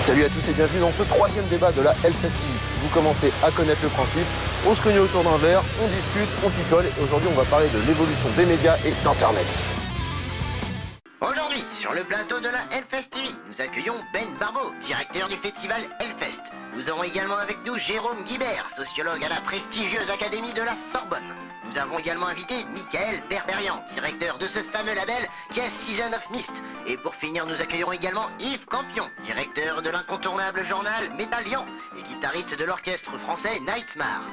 Salut à tous et bienvenue dans ce troisième débat de la Hellfest TV. Vous commencez à connaître le principe, on se réunit autour d'un verre, on discute, on picole et aujourd'hui on va parler de l'évolution des médias et d'Internet. Aujourd'hui, sur le plateau de la Hellfest TV, nous accueillons Ben Barbeau, directeur du festival Hellfest. Nous aurons également avec nous Jérôme Guibert, sociologue à la prestigieuse Académie de la Sorbonne. Nous avons également invité Michael Berberian, directeur de ce fameux label qui est Season of Mist. Et pour finir, nous accueillerons également Yves Campion, directeur de l'incontournable journal Métallian et guitariste de l'orchestre français Nightmare.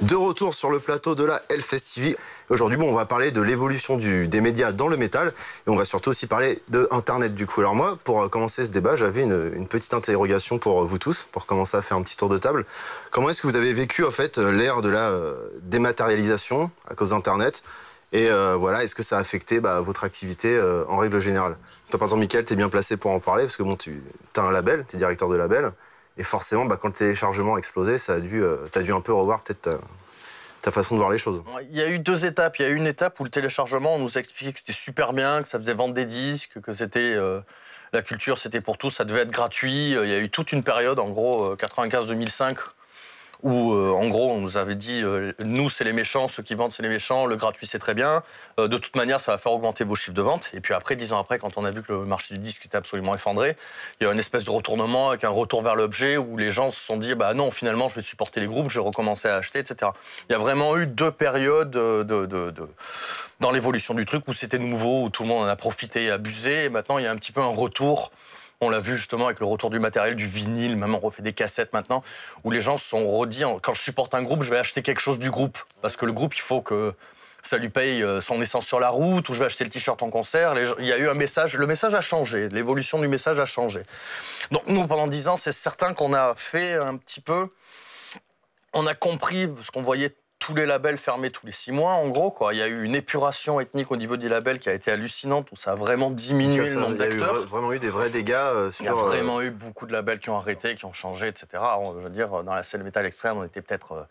De retour sur le plateau de la Hellfest TV. Aujourd'hui, on va parler de l'évolution des médias dans le métal et on va surtout aussi parler de Internet du coup. Alors moi, pour commencer ce débat, j'avais une petite interrogation pour vous tous, pour commencer à faire un petit tour de table. Comment est-ce que vous avez vécu en fait l'ère de la dématérialisation à cause d'Internet et voilà, est-ce que ça a affecté votre activité en règle générale? Toi, par exemple, Mickaël, t'es bien placé pour en parler parce que bon, tu as un label, t'es directeur de label. Et forcément, quand le téléchargement a explosé, t'as dû un peu revoir peut-être ta façon de voir les choses. Il y a eu deux étapes. Il y a eu une étape où le téléchargement, on nous a expliqué que c'était super bien, que ça faisait vendre des disques, que c'était la culture, c'était pour tous, ça devait être gratuit. Il y a eu toute une période, en gros, 95-2005, où, en gros, on nous avait dit nous, c'est les méchants, ceux qui vendent, c'est les méchants, le gratuit, c'est très bien. De toute manière, ça va faire augmenter vos chiffres de vente. Et puis après, 10 ans après, quand on a vu que le marché du disque était absolument effondré, il y a une espèce de retournement avec un retour vers l'objet où les gens se sont dit non, finalement, je vais supporter les groupes, je vais recommencer à acheter, etc. Il y a vraiment eu deux périodes dans l'évolution du truc où c'était nouveau, où tout le monde en a profité et abusé. Et maintenant, il y a un petit peu un retour. On l'a vu justement avec le retour du matériel, du vinyle, même on refait des cassettes maintenant, où les gens se sont redits, quand je supporte un groupe, je vais acheter quelque chose du groupe. Parce que le groupe, il faut que ça lui paye son essence sur la route, ou je vais acheter le t-shirt en concert. Il y a eu un message, le message a changé, l'évolution du message a changé. Donc nous, pendant 10 ans, c'est certain qu'on a fait un petit peu, on a compris, parce qu'on voyait tous les labels fermés tous les 6 mois, en gros, quoi. Il y a eu une épuration ethnique au niveau des labels qui a été hallucinante, où ça a vraiment diminué le nombre d'acteurs. Il y a vraiment eu des vrais dégâts sur... Il y a vraiment eu beaucoup de labels qui ont arrêté, qui ont changé, etc. Je veux dire, dans la scène métal extrême, on était peut-être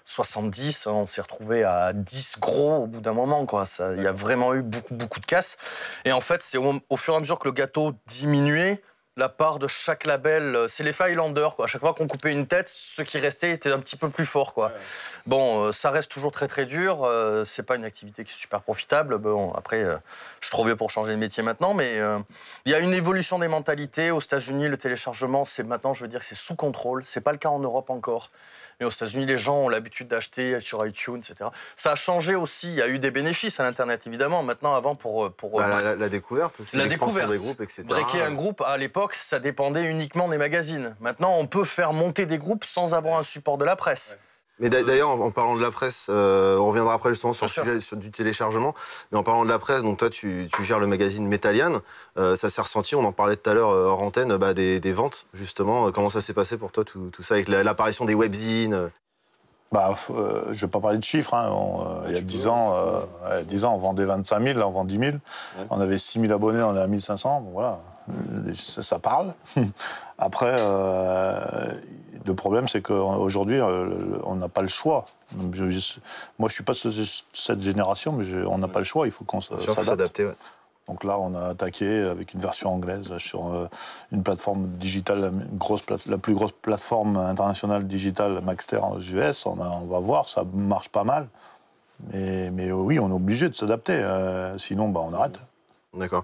70, on s'est retrouvé à 10 gros au bout d'un moment, quoi. Il y a vraiment eu beaucoup de casse. Et en fait, c'est au fur et à mesure que le gâteau diminuait, la part de chaque label, c'est les Highlanders, quoi. À chaque fois qu'on coupait une tête, ceux qui restaient étaient un petit peu plus forts, quoi. Ouais. Bon, ça reste toujours très dur. C'est pas une activité qui est super profitable. Bon, après, je suis trop vieux pour changer de métier maintenant, mais il y a une évolution des mentalités. Aux États-Unis, le téléchargement, c'est maintenant, je veux dire, c'est sous contrôle. C'est pas le cas en Europe encore. Mais aux États-Unis, les gens ont l'habitude d'acheter sur iTunes, etc. Ça a changé aussi. Il y a eu des bénéfices à l'Internet, évidemment. Maintenant, avant, la découverte aussi, la découverte des groupes, etc. Breaker un groupe, à l'époque, ça dépendait uniquement des magazines. Maintenant, on peut faire monter des groupes sans avoir un support de la presse. Ouais. Mais d'ailleurs, en parlant de la presse, on reviendra après justement sur le sujet du téléchargement, mais en parlant de la presse, donc toi tu gères le magazine Metallian, ça s'est ressenti, on en parlait tout à l'heure hors antenne, des ventes justement, comment ça s'est passé pour toi tout ça avec l'apparition des webzines? Je vais pas parler de chiffres, il y a 10 ans, on vendait 25 000, là on vend 10 000, ouais. On avait 6 000 abonnés, on est à 1500, bon voilà, ça parle. Après, le problème, c'est qu'aujourd'hui, on n'a pas le choix. Moi, je suis pas de cette génération, mais on n'a pas le choix. Il faut qu'on s'adapte. Ouais. Donc là, on a attaqué avec une version anglaise sur une plateforme digitale, la plus grosse plateforme internationale digitale, Maxter aux US. On va voir, ça marche pas mal. Mais oui, on est obligé de s'adapter. Sinon, on arrête. D'accord.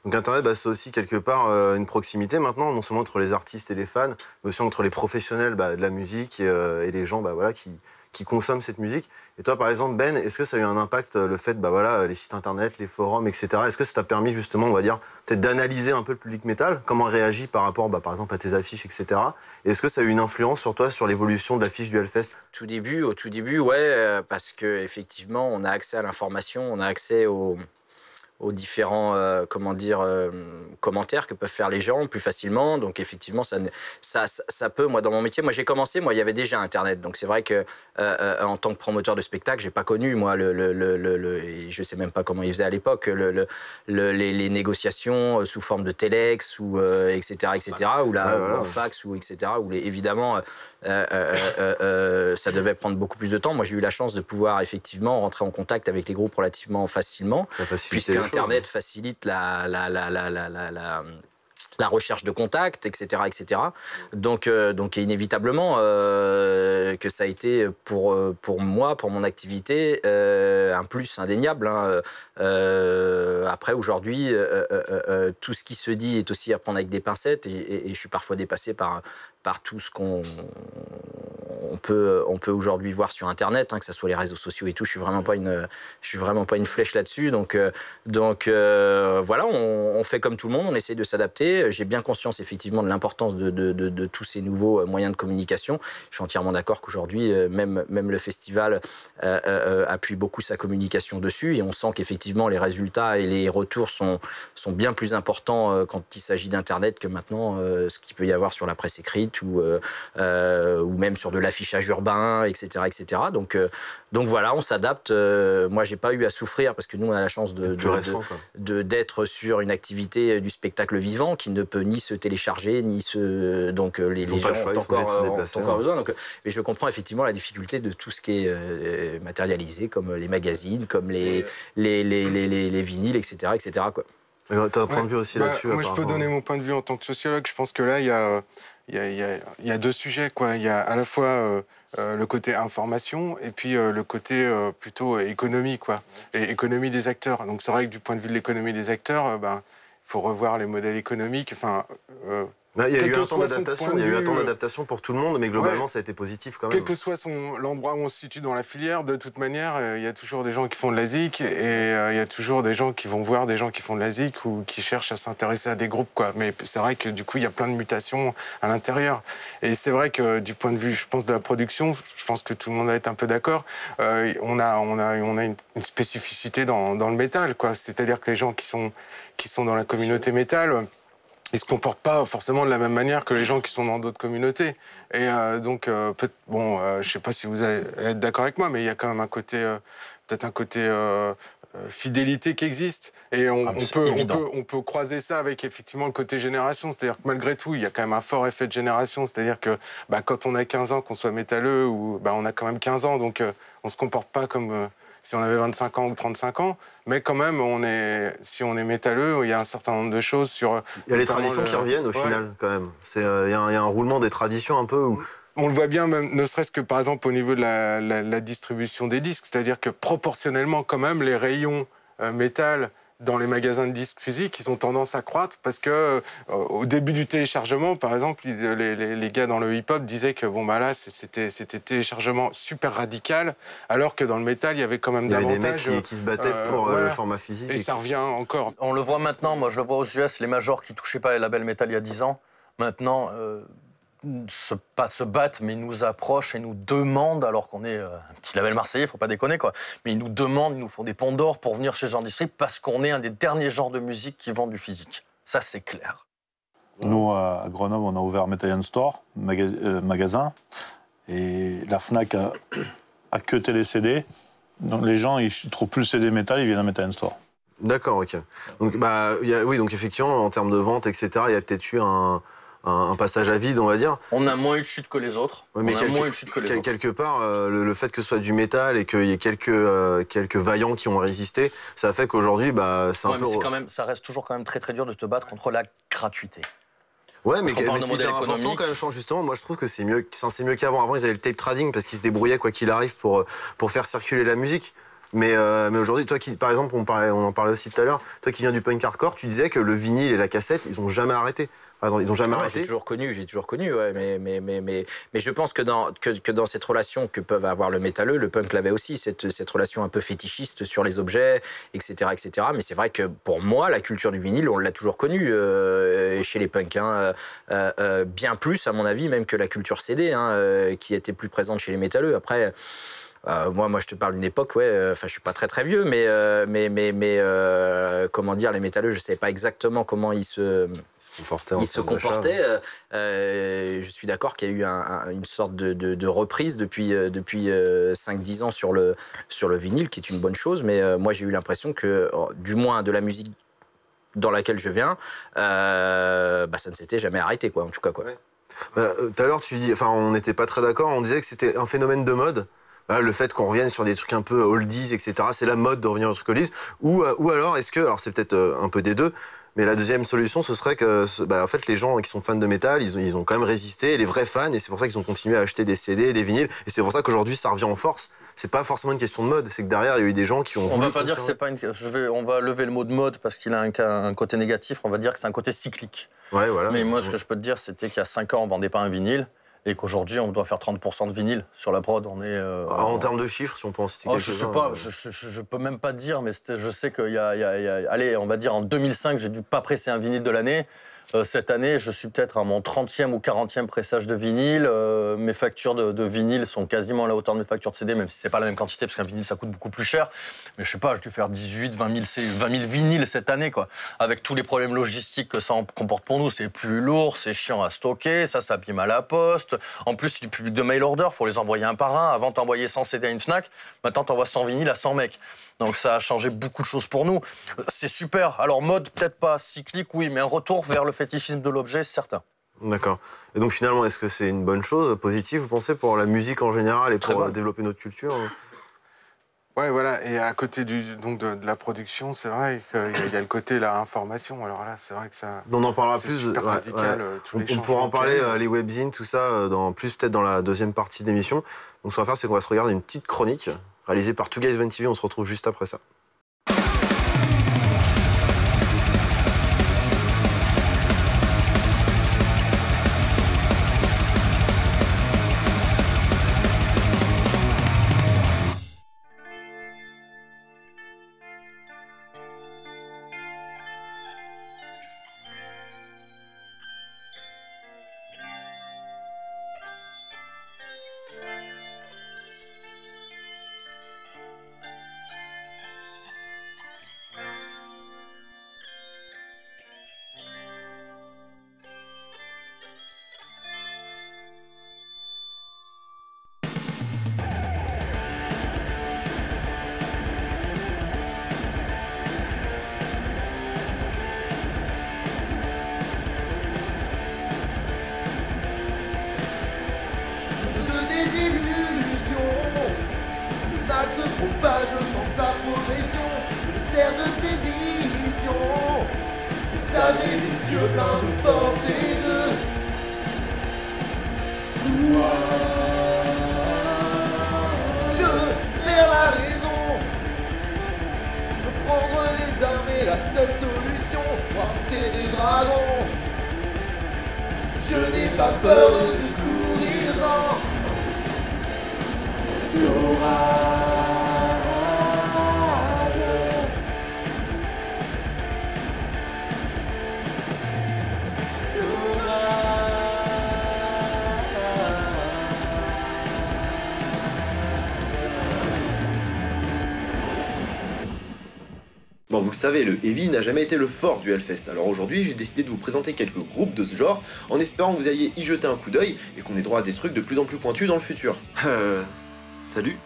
Donc Internet, c'est aussi quelque part une proximité maintenant, non seulement entre les artistes et les fans, mais aussi entre les professionnels de la musique et les gens qui consomment cette musique. Et toi, par exemple, Ben, est-ce que ça a eu un impact, le fait, les sites Internet, les forums, etc. Est-ce que ça t'a permis justement, on va dire, peut-être d'analyser un peu le public métal, comment il réagit par rapport, par exemple, à tes affiches, etc. Et est-ce que ça a eu une influence sur toi, sur l'évolution de l'affiche du Hellfest? Au tout début, ouais, parce qu'effectivement, on a accès à l'information, on a accès aux aux différents commentaires que peuvent faire les gens plus facilement. Donc effectivement, ça peut, moi dans mon métier, moi j'ai commencé, moi il y avait déjà Internet. Donc c'est vrai que en tant que promoteur de spectacle, j'ai pas connu moi je sais même pas comment ils faisaient à l'époque les négociations sous forme de téléx ou etc. ou en fax ou etc. où évidemment ça devait prendre beaucoup plus de temps. Moi j'ai eu la chance de pouvoir effectivement rentrer en contact avec les groupes relativement facilement, puisque Internet facilite la recherche de contacts, etc., etc. Donc inévitablement que ça a été pour moi, pour mon activité, un plus indéniable. Après, aujourd'hui, tout ce qui se dit est aussi à prendre avec des pincettes et je suis parfois dépassé par tout ce qu'on peut aujourd'hui voir sur Internet, que ce soit les réseaux sociaux et tout. Je suis vraiment pas une flèche là-dessus. Donc voilà, on fait comme tout le monde, on essaie de s'adapter. J'ai bien conscience effectivement de l'importance de tous ces nouveaux moyens de communication. Je suis entièrement d'accord qu'aujourd'hui, même le festival appuie beaucoup sa communication dessus et on sent qu'effectivement les résultats et les retours sont bien plus importants quand il s'agit d'Internet que maintenant ce qu'il peut y avoir sur la presse écrite ou même sur de l'affichage urbain, etc., etc. Donc voilà, on s'adapte. Moi, j'ai pas eu à souffrir parce que nous, on a la chance d'être sur une activité du spectacle vivant qui ne peut ni se télécharger, ni se... Donc les gens ont encore besoin. Donc, mais je comprends effectivement la difficulté de tout ce qui est matérialisé, comme les magazines, comme les vinyles, etc., etc., quoi. Tu as un point de vue aussi là-dessus? Moi, je peux donner mon point de vue en tant que sociologue. Je pense que là, il y a deux sujets, quoi. Il y a à la fois le côté information et puis le côté plutôt économie, quoi. Et économie des acteurs. Donc c'est vrai que du point de vue de l'économie des acteurs, il faut revoir les modèles économiques. Enfin, il y a eu un temps d'adaptation. Il y a eu un temps d'adaptation pour tout le monde, mais globalement, ça a été positif quand même. Quel que soit l'endroit où on se situe dans la filière, de toute manière, il y a toujours des gens qui font de la zik et il y a toujours des gens qui vont voir des gens qui font de la zik ou qui cherchent à s'intéresser à des groupes, quoi. Mais c'est vrai que du coup, il y a plein de mutations à l'intérieur. Et c'est vrai que du point de vue, je pense, de la production, je pense que tout le monde va être un peu d'accord. On a une spécificité dans le métal, quoi. C'est-à-dire que les gens qui sont dans la communauté métal, ils se comportent pas forcément de la même manière que les gens qui sont dans d'autres communautés. Et donc, je sais pas si vous allez être d'accord avec moi, mais il y a quand même peut-être un côté fidélité qui existe. Et on peut croiser ça avec effectivement le côté génération. C'est-à-dire que malgré tout, il y a quand même un fort effet de génération. C'est-à-dire que quand on a 15 ans, qu'on soit métalleux, on a quand même 15 ans, donc on se comporte pas comme... si on avait 25 ans ou 35 ans, mais quand même, si on est métalleux, il y a un certain nombre de choses sur... Il y a les traditions qui reviennent au final, quand même. Il y a un roulement des traditions un peu où... On le voit bien, même, ne serait-ce que par exemple au niveau de la distribution des disques, c'est-à-dire que proportionnellement, quand même, les rayons métal dans les magasins de disques physiques, ils ont tendance à croître parce que au début du téléchargement, par exemple, les gars dans le hip-hop disaient que là, c'était téléchargement super radical, alors que dans le métal, il y avait quand même davantage... Il y avait des mecs qui se battaient pour le format physique. Et ça revient encore. On le voit maintenant, moi je le vois aux US, les majors qui touchaient pas les labels métal il y a 10 ans, maintenant... pas se battent, mais ils nous approchent et nous demandent, alors qu'on est un petit label marseillais, faut pas déconner, quoi. Mais ils nous demandent, ils nous font des ponts d'or pour venir chez Jean Distrib parce qu'on est un des derniers genres de musique qui vend du physique. Ça, c'est clair. Nous, à Grenoble, on a ouvert Metal Store, magasin, et la Fnac a cuté les CD. Donc les gens, ils trouvent plus le CD métal, ils viennent à Metal Store. D'accord, ok. Donc, donc effectivement, en termes de vente, etc., il y a peut-être eu un passage à vide, on va dire. On a moins eu de chute que les autres. Ouais, mais quelque part, le fait que ce soit du métal et qu'il y ait quelques vaillants qui ont résisté, ça fait qu'aujourd'hui, c'est un peu... Mais ça reste toujours quand même très très dur de te battre contre la gratuité. Ouais, mais c'est hyper important quand même, justement. Moi, je trouve que c'est mieux qu'avant. Avant, ils avaient le tape trading parce qu'ils se débrouillaient quoi qu'il arrive pour faire circuler la musique. Mais aujourd'hui, toi qui, par exemple, on en parlait aussi tout à l'heure, toi qui viens du punk hardcore, tu disais que le vinyle et la cassette, ils ont jamais arrêté. Ils n'ont jamais arrêté. J'ai toujours connu, ouais, mais je pense que dans cette relation que peuvent avoir le métalleux, le punk l'avait aussi, cette relation un peu fétichiste sur les objets, etc. Mais c'est vrai que pour moi, la culture du vinyle, on l'a toujours connue chez les punks, hein, bien plus, à mon avis, même que la culture CD, hein, qui était plus présente chez les métalleux. Après, moi, je te parle d'une époque, je suis pas très vieux, mais comment dire, les métalleux, je sais pas exactement comment ils se comportaient. Je suis d'accord qu'il y a eu une sorte de reprise depuis 5-10 ans sur le vinyle, qui est une bonne chose, mais moi j'ai eu l'impression que, du moins de la musique dans laquelle je viens, ça ne s'était jamais arrêté, quoi, en tout cas, quoi. Tout à l'heure, on n'était pas très d'accord, on disait que c'était un phénomène de mode. Le fait qu'on revienne sur des trucs un peu oldies, etc., c'est la mode de revenir aux trucs oldies. Ou alors, alors c'est peut-être un peu des deux, mais la deuxième solution, ce serait que en fait, les gens qui sont fans de métal, ils ont quand même résisté, les vrais fans, et c'est pour ça qu'ils ont continué à acheter des CD, des vinyles, et c'est pour ça qu'aujourd'hui, ça revient en force. C'est pas forcément une question de mode, c'est que derrière, il y a eu des gens qui ont voulu... On va pas dire que c'est pas on va lever le mot de mode parce qu'il a un côté négatif, on va dire que c'est un côté cyclique. Ouais, voilà. Mais moi, ce que je peux te dire, c'était qu'il y a 5 ans, on vendait pas un vinyle. Et qu'aujourd'hui, on doit faire 30% de vinyle sur la prod. On est en termes de chiffres, si on peut en citer quelques-uns. Je sais pas, je peux même pas dire, mais je sais qu'il y a, allez, on va dire en 2005, j'ai dû pas presser un vinyle de l'année. Cette année, je suis peut-être à mon 30e ou 40e pressage de vinyle. Mes factures de vinyle sont quasiment à la hauteur de mes factures de CD, même si c'est pas la même quantité, parce qu'un vinyle, ça coûte beaucoup plus cher. Mais je sais pas, j'ai dû faire 18, 20 000 vinyles cette année, quoi. Avec tous les problèmes logistiques que ça comporte pour nous. C'est plus lourd, c'est chiant à stocker, ça s'abîme à la poste. En plus, c'est du public de mail order, faut les envoyer un par un. Avant, t'envoyais 100 CD à une Fnac. Maintenant, t'envoies 100 vinyles à 100 mecs. Donc ça a changé beaucoup de choses pour nous. C'est super. Alors mode, peut-être pas cyclique, oui, mais un retour vers le fétichisme de l'objet, c'est certain. D'accord. Et donc finalement, est-ce que c'est une bonne chose, positive, vous pensez, pour la musique en général et pour développer notre culture ? Ouais, voilà. Et à côté de la production, c'est vrai qu'il y a le côté la information. Alors là, c'est vrai que ça. On en parlera plus. Super radical. On pourra en parler, les webzines, tout ça, peut-être dans la deuxième partie de l'émission. Donc ce qu'on va faire, c'est qu'on va se regarder une petite chronique réalisée par 2Guys1 TV. On se retrouve juste après ça. propage sans sa progression, le cerf de ses visions. Ça met des yeux pleins de force et de je perds la raison. Prendre les armes est la seule solution pour affronter des dragons. Je n'ai pas peur de courir dans l'orage. Bon, vous le savez, le heavy n'a jamais été le fort du Hellfest. Alors aujourd'hui, j'ai décidé de vous présenter quelques groupes de ce genre, en espérant que vous alliez y jeter un coup d'œil et qu'on ait droit à des trucs de plus en plus pointus dans le futur. Salut.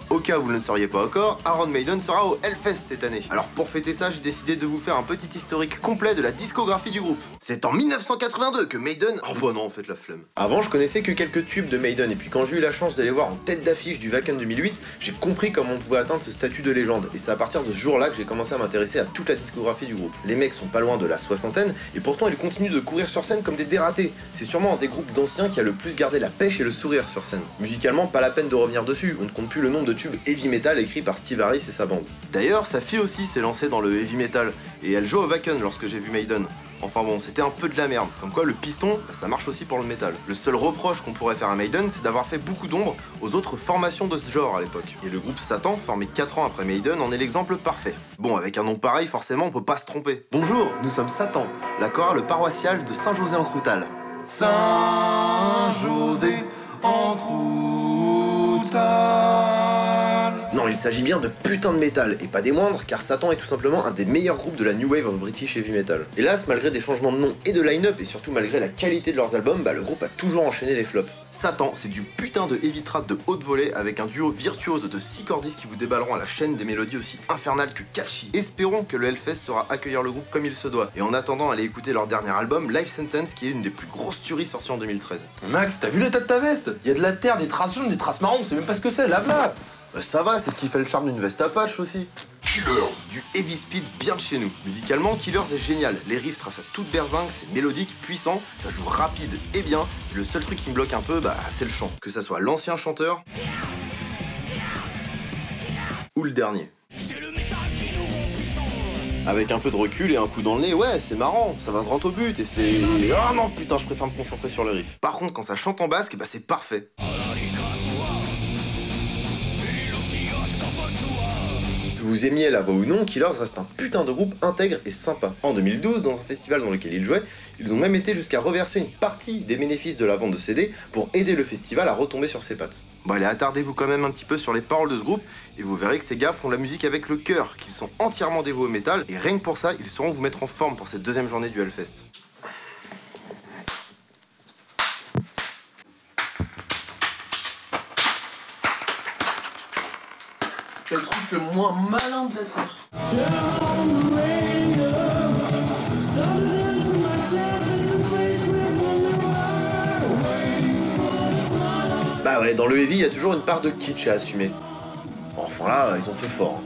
Au cas où vous ne le sauriez pas encore, Iron Maiden sera au Hellfest cette année. Alors pour fêter ça, j'ai décidé de vous faire un petit historique complet de la discographie du groupe. C'est en 1982 que Maiden... Oh bah non, en fait la flemme. Avant, je connaissais que quelques tubes de Maiden, et puis quand j'ai eu la chance d'aller voir en tête d'affiche du Wacken 2008, j'ai compris comment on pouvait atteindre ce statut de légende. Et c'est à partir de ce jour-là que j'ai commencé à m'intéresser à toute la discographie du groupe. Les mecs sont pas loin de la soixantaine, et pourtant ils continuent de courir sur scène comme des dératés. C'est sûrement un des groupes d'anciens qui a le plus gardé la pêche et le sourire sur scène. Musicalement, pas la peine de revenir dessus, on ne compte plus le nombre de tubes heavy metal écrit par Steve Harris et sa bande. D'ailleurs, sa fille aussi s'est lancée dans le heavy metal, et elle joue au Wacken lorsque j'ai vu Maiden. Enfin bon, c'était un peu de la merde. Comme quoi, le piston, bah, ça marche aussi pour le métal. Le seul reproche qu'on pourrait faire à Maiden, c'est d'avoir fait beaucoup d'ombre aux autres formations de ce genre à l'époque. Et le groupe Satan, formé 4 ans après Maiden, en est l'exemple parfait. Bon, avec un nom pareil, forcément, on peut pas se tromper. Bonjour, nous sommes Satan, la chorale paroissiale de Saint-José-en-Croutal. Saint-José en Croutal. Non, il s'agit bien de putain de métal, et pas des moindres, car Satan est tout simplement un des meilleurs groupes de la New Wave of British Heavy Metal. Hélas, malgré des changements de nom et de line-up, et surtout malgré la qualité de leurs albums, bah, le groupe a toujours enchaîné les flops. Satan, c'est du putain de heavy trad de haute volée, avec un duo virtuose de 6 cordistes qui vous déballeront à la chaîne des mélodies aussi infernales que catchy. Espérons que le Hellfest saura accueillir le groupe comme il se doit, et en attendant, allez écouter leur dernier album, Life Sentence, qui est une des plus grosses tueries sorties en 2013. Max, t'as vu l'état de ta veste? Il y a de la terre, des traces jaunes, des traces marron, on sait même pas ce que c'est, lave-la! Bah ça va, c'est ce qui fait le charme d'une veste Apache aussi. Killers, du heavy speed bien de chez nous. Musicalement, Killers est génial. Les riffs tracent à toute berzingue, c'est mélodique, puissant, ça joue rapide et bien. Et le seul truc qui me bloque un peu, bah c'est le chant. Que ça soit l'ancien chanteur ou le dernier. Avec un peu de recul et un coup dans le nez, ouais, c'est marrant, ça va droit au but et c'est... Ah non, putain, je préfère me concentrer sur le riff. Par contre, quand ça chante en basque, bah c'est parfait. Que vous aimiez la voix ou non, Killers reste un putain de groupe intègre et sympa. En 2012, dans un festival dans lequel ils jouaient, ils ont même été jusqu'à reverser une partie des bénéfices de la vente de CD pour aider le festival à retomber sur ses pattes. Bon allez, attardez-vous quand même un petit peu sur les paroles de ce groupe, et vous verrez que ces gars font la musique avec le cœur, qu'ils sont entièrement dévoués au métal, et rien que pour ça, ils sauront vous mettre en forme pour cette deuxième journée du Hellfest. C'est le truc le moins malin de la Terre. Bah ouais, dans le heavy, il y a toujours une part de kitsch à assumer. Enfin là, ils ont fait fort.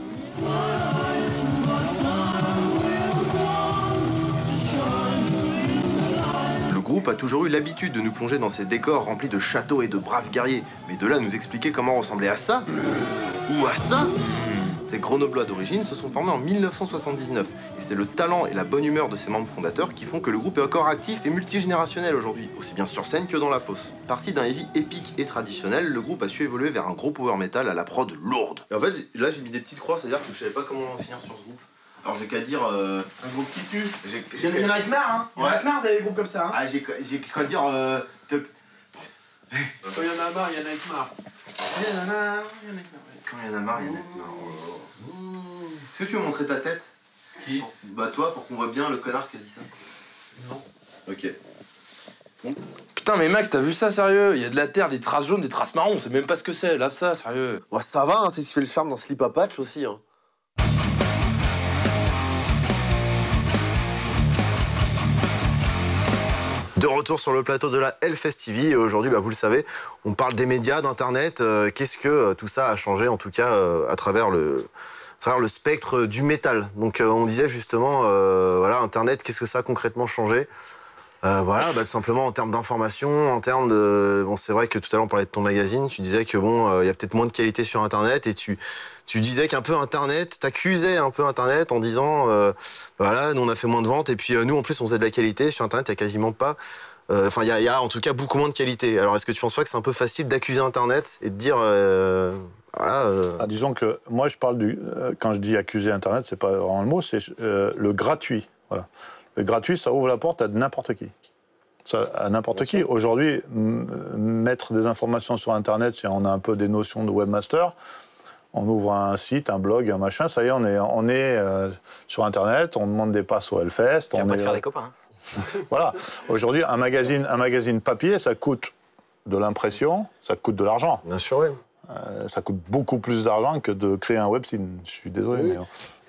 Le groupe a toujours eu l'habitude de nous plonger dans ces décors remplis de châteaux et de braves guerriers. Mais de là à nous expliquer comment ressembler à ça ou à ça. Ces Grenoblois d'origine se sont formés en 1979 et c'est le talent et la bonne humeur de ses membres fondateurs qui font que le groupe est encore actif et multigénérationnel aujourd'hui, aussi bien sur scène que dans la fosse. Parti d'un heavy épique et traditionnel, le groupe a su évoluer vers un gros power metal à la prod lourde. Et en fait, là j'ai mis des petites croix, c'est-à-dire que je savais pas comment finir sur ce groupe. Alors j'ai qu'à dire... Un groupe qui tue. Il y en a qui marre, hein. Il y en a qui marre des groupes comme ça, hein. Ah, j'ai qu'à dire... Quand il y en a marre, il y en a qui marre. Il y en a marre, il y en a qui marre. Quand il y en a marre, il y en a qui marre. Est-ce que tu veux montrer ta tête? Qui? Bah toi, pour qu'on voit bien le connard qui a dit ça. Non. Ok. Bon. Putain, mais Max, t'as vu ça, sérieux? Il y a de la terre, des traces jaunes, des traces marron, on sait même pas ce que c'est, lave ça, sérieux. Ouais, ça va, hein, c'est ce qui fait le charme d'un slip à patch aussi. Hein. De retour sur le plateau de la Hellfest TV et aujourd'hui, bah, vous le savez, on parle des médias, d'internet. Qu'est-ce que tout ça a changé, en tout cas, à travers le spectre du métal. Donc on disait justement, voilà, internet, qu'est-ce que ça a concrètement changé? Voilà, bah, tout simplement en termes d'information, en termes de... Bon, c'est vrai que tout à l'heure on parlait de ton magazine, tu disais que bon, y a peut-être moins de qualité sur internet et tu disais qu'un peu internet, t'accusais un peu internet en disant, voilà, nous on a fait moins de ventes et puis nous en plus on faisait de la qualité, sur internet il y a quasiment pas... Enfin, il y a en tout cas beaucoup moins de qualité. Alors est-ce que tu penses pas que c'est un peu facile d'accuser internet et de dire... voilà, Ah, disons que moi je parle du... quand je dis accuser internet, c'est pas vraiment le mot, c'est le gratuit. Voilà. Le gratuit, ça ouvre la porte à n'importe qui. Ça, à n'importe qui. Aujourd'hui, mettre des informations sur Internet, si on a un peu des notions de webmaster, on ouvre un site, un blog, un machin, ça y est, on est sur Internet, on demande des passes au Hellfest. On va te faire des copains. Voilà. Aujourd'hui, un magazine papier, ça coûte de l'impression, ça coûte de l'argent. bien sûr, oui. Ça coûte beaucoup plus d'argent que de créer un website. Je suis désolé, mais...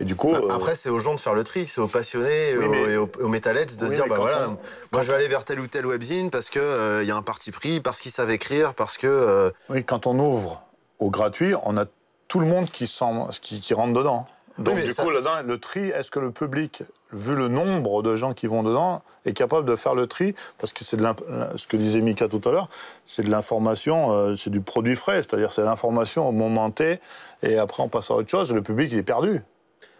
Et du coup... Après, c'est aux gens de faire le tri, c'est aux passionnés et aux metalheads de se dire, bah voilà, moi je vais aller vers tel ou tel webzine parce qu'il y a un parti pris, parce qu'ils savent écrire, parce que... Oui, quand on ouvre au gratuit, on a tout le monde qui rentre dedans. Donc oui, du coup, là-dedans, le tri, est-ce que le public, vu le nombre de gens qui vont dedans, est capable de faire le tri? Parce que c'est ce que disait Mika tout à l'heure, c'est de l'information, c'est du produit frais, c'est-à-dire c'est l'information au moment T, et après on passe à autre chose, le public il est perdu.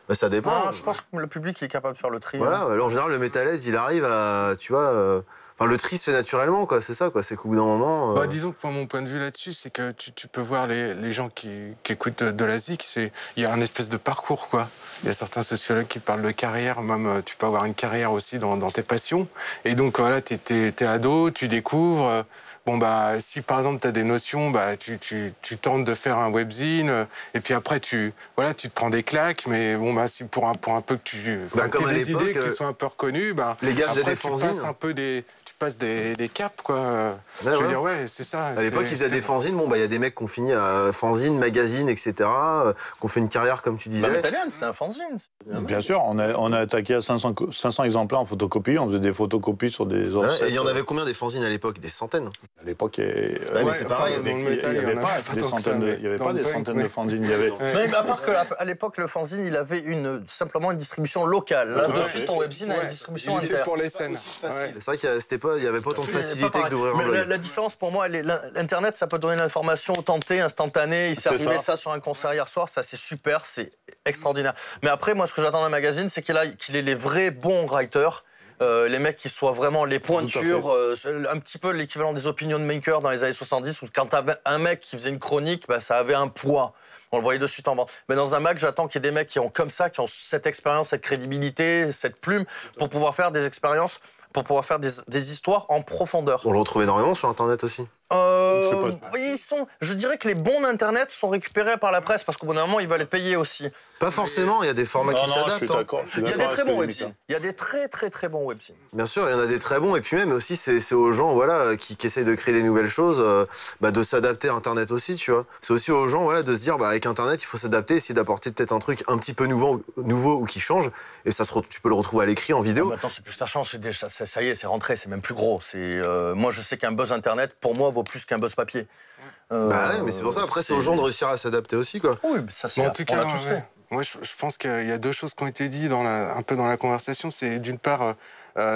Bah, ça dépend. Je pense que le public est capable de faire le tri. Voilà, hein. en général, le metalhead, il arrive à, tu vois... Enfin, le tri se fait naturellement, quoi. C'est ça, quoi. C'est qu'au bout d'un moment... Bah, disons que mon point de vue là-dessus, c'est que tu peux voir les gens qui écoutent de la zik, il y a un espèce de parcours, quoi. Il y a certains sociologues qui parlent de carrière, même tu peux avoir une carrière aussi dans tes passions. Et donc, voilà, t'es ado, tu découvres... Bon, bah, si par exemple tu as des notions, bah, tu tentes de faire un webzine, et puis après tu te prends des claques, mais bon, bah, si pour un peu que tu comme aies à des idées, que tu l'époque, sois un peu reconnu, bah, les gars faisaient après, des fanzines. tu passes des caps, quoi. Je veux dire, ouais, c'est ça. À l'époque, ils faisaient des fanzines. Bon, bah, il y a des mecs qui ont fini à fanzine, magazine, etc., qui ont fait une carrière, comme tu disais. Bah, Metallian, c'est un fanzine. Bien sûr, on a attaqué à 500 exemplaires en photocopie, on faisait des photocopies sur des offsets. Et il y en avait combien des fanzines à l'époque? Des centaines. À l'époque, mais c'est pareil, dans le métal, il n'y avait pas des centaines de fanzines. Il y avait... Mais à part qu'à l'époque, le fanzine, il avait simplement une distribution locale. Là-dessus, ton webzine a une distribution il était inter. pour les scènes. C'est vrai qu'il n'y avait pas autant de facilité que d'ouvrir un Mais blog. la différence pour moi, l'Internet, ça peut donner l'information authentique, instantanée. Il s'est arrivé ça sur un concert hier soir, ça c'est super, c'est extraordinaire. Mais après, moi, ce que j'attends d'un magazine, c'est qu'il ait les vrais bons writers. Les mecs qui soient vraiment les pointures, un petit peu l'équivalent des opinion makers dans les années 70, où quand t'avais un mec qui faisait une chronique, bah, ça avait un poids. On le voyait de suite en bas. Mais dans un mag, j'attends qu'il y ait des mecs qui ont comme ça, qui ont cette expérience, cette crédibilité, cette plume, pour pouvoir faire des expériences, pour pouvoir faire des histoires en profondeur. On le retrouve énormément sur Internet aussi. Je dirais que les bons d'Internet sont récupérés par la presse, parce qu'au bout d'un moment, ils veulent les payer aussi. Pas forcément, il y a des formats qui s'adaptent. Je suis d'accord. Il y a des très bons webzines. Il y a des très bons webzines. Bien sûr, il y en a des très bons, et puis même aussi, c'est aux gens voilà, qui essayent de créer des nouvelles choses, de s'adapter à Internet aussi, tu vois. C'est aussi aux gens voilà, de se dire, avec Internet, il faut s'adapter, essayer d'apporter peut-être un truc un petit peu nouveau ou qui change, et tu peux le retrouver à l'écrit, en vidéo. Maintenant, c'est plus ça change, ça y est, c'est rentré, c'est même plus gros. Moi, je sais qu'un buzz Internet, pour moi, vaut plus qu'un buzz papier. Ouais, mais c'est pour ça, après, c'est aux gens de réussir à s'adapter aussi, quoi. Oui, ça c'est En tout cas, on l'a tous fait. Moi, je pense qu'il y a deux choses qui ont été dites un peu dans la conversation. C'est d'une part,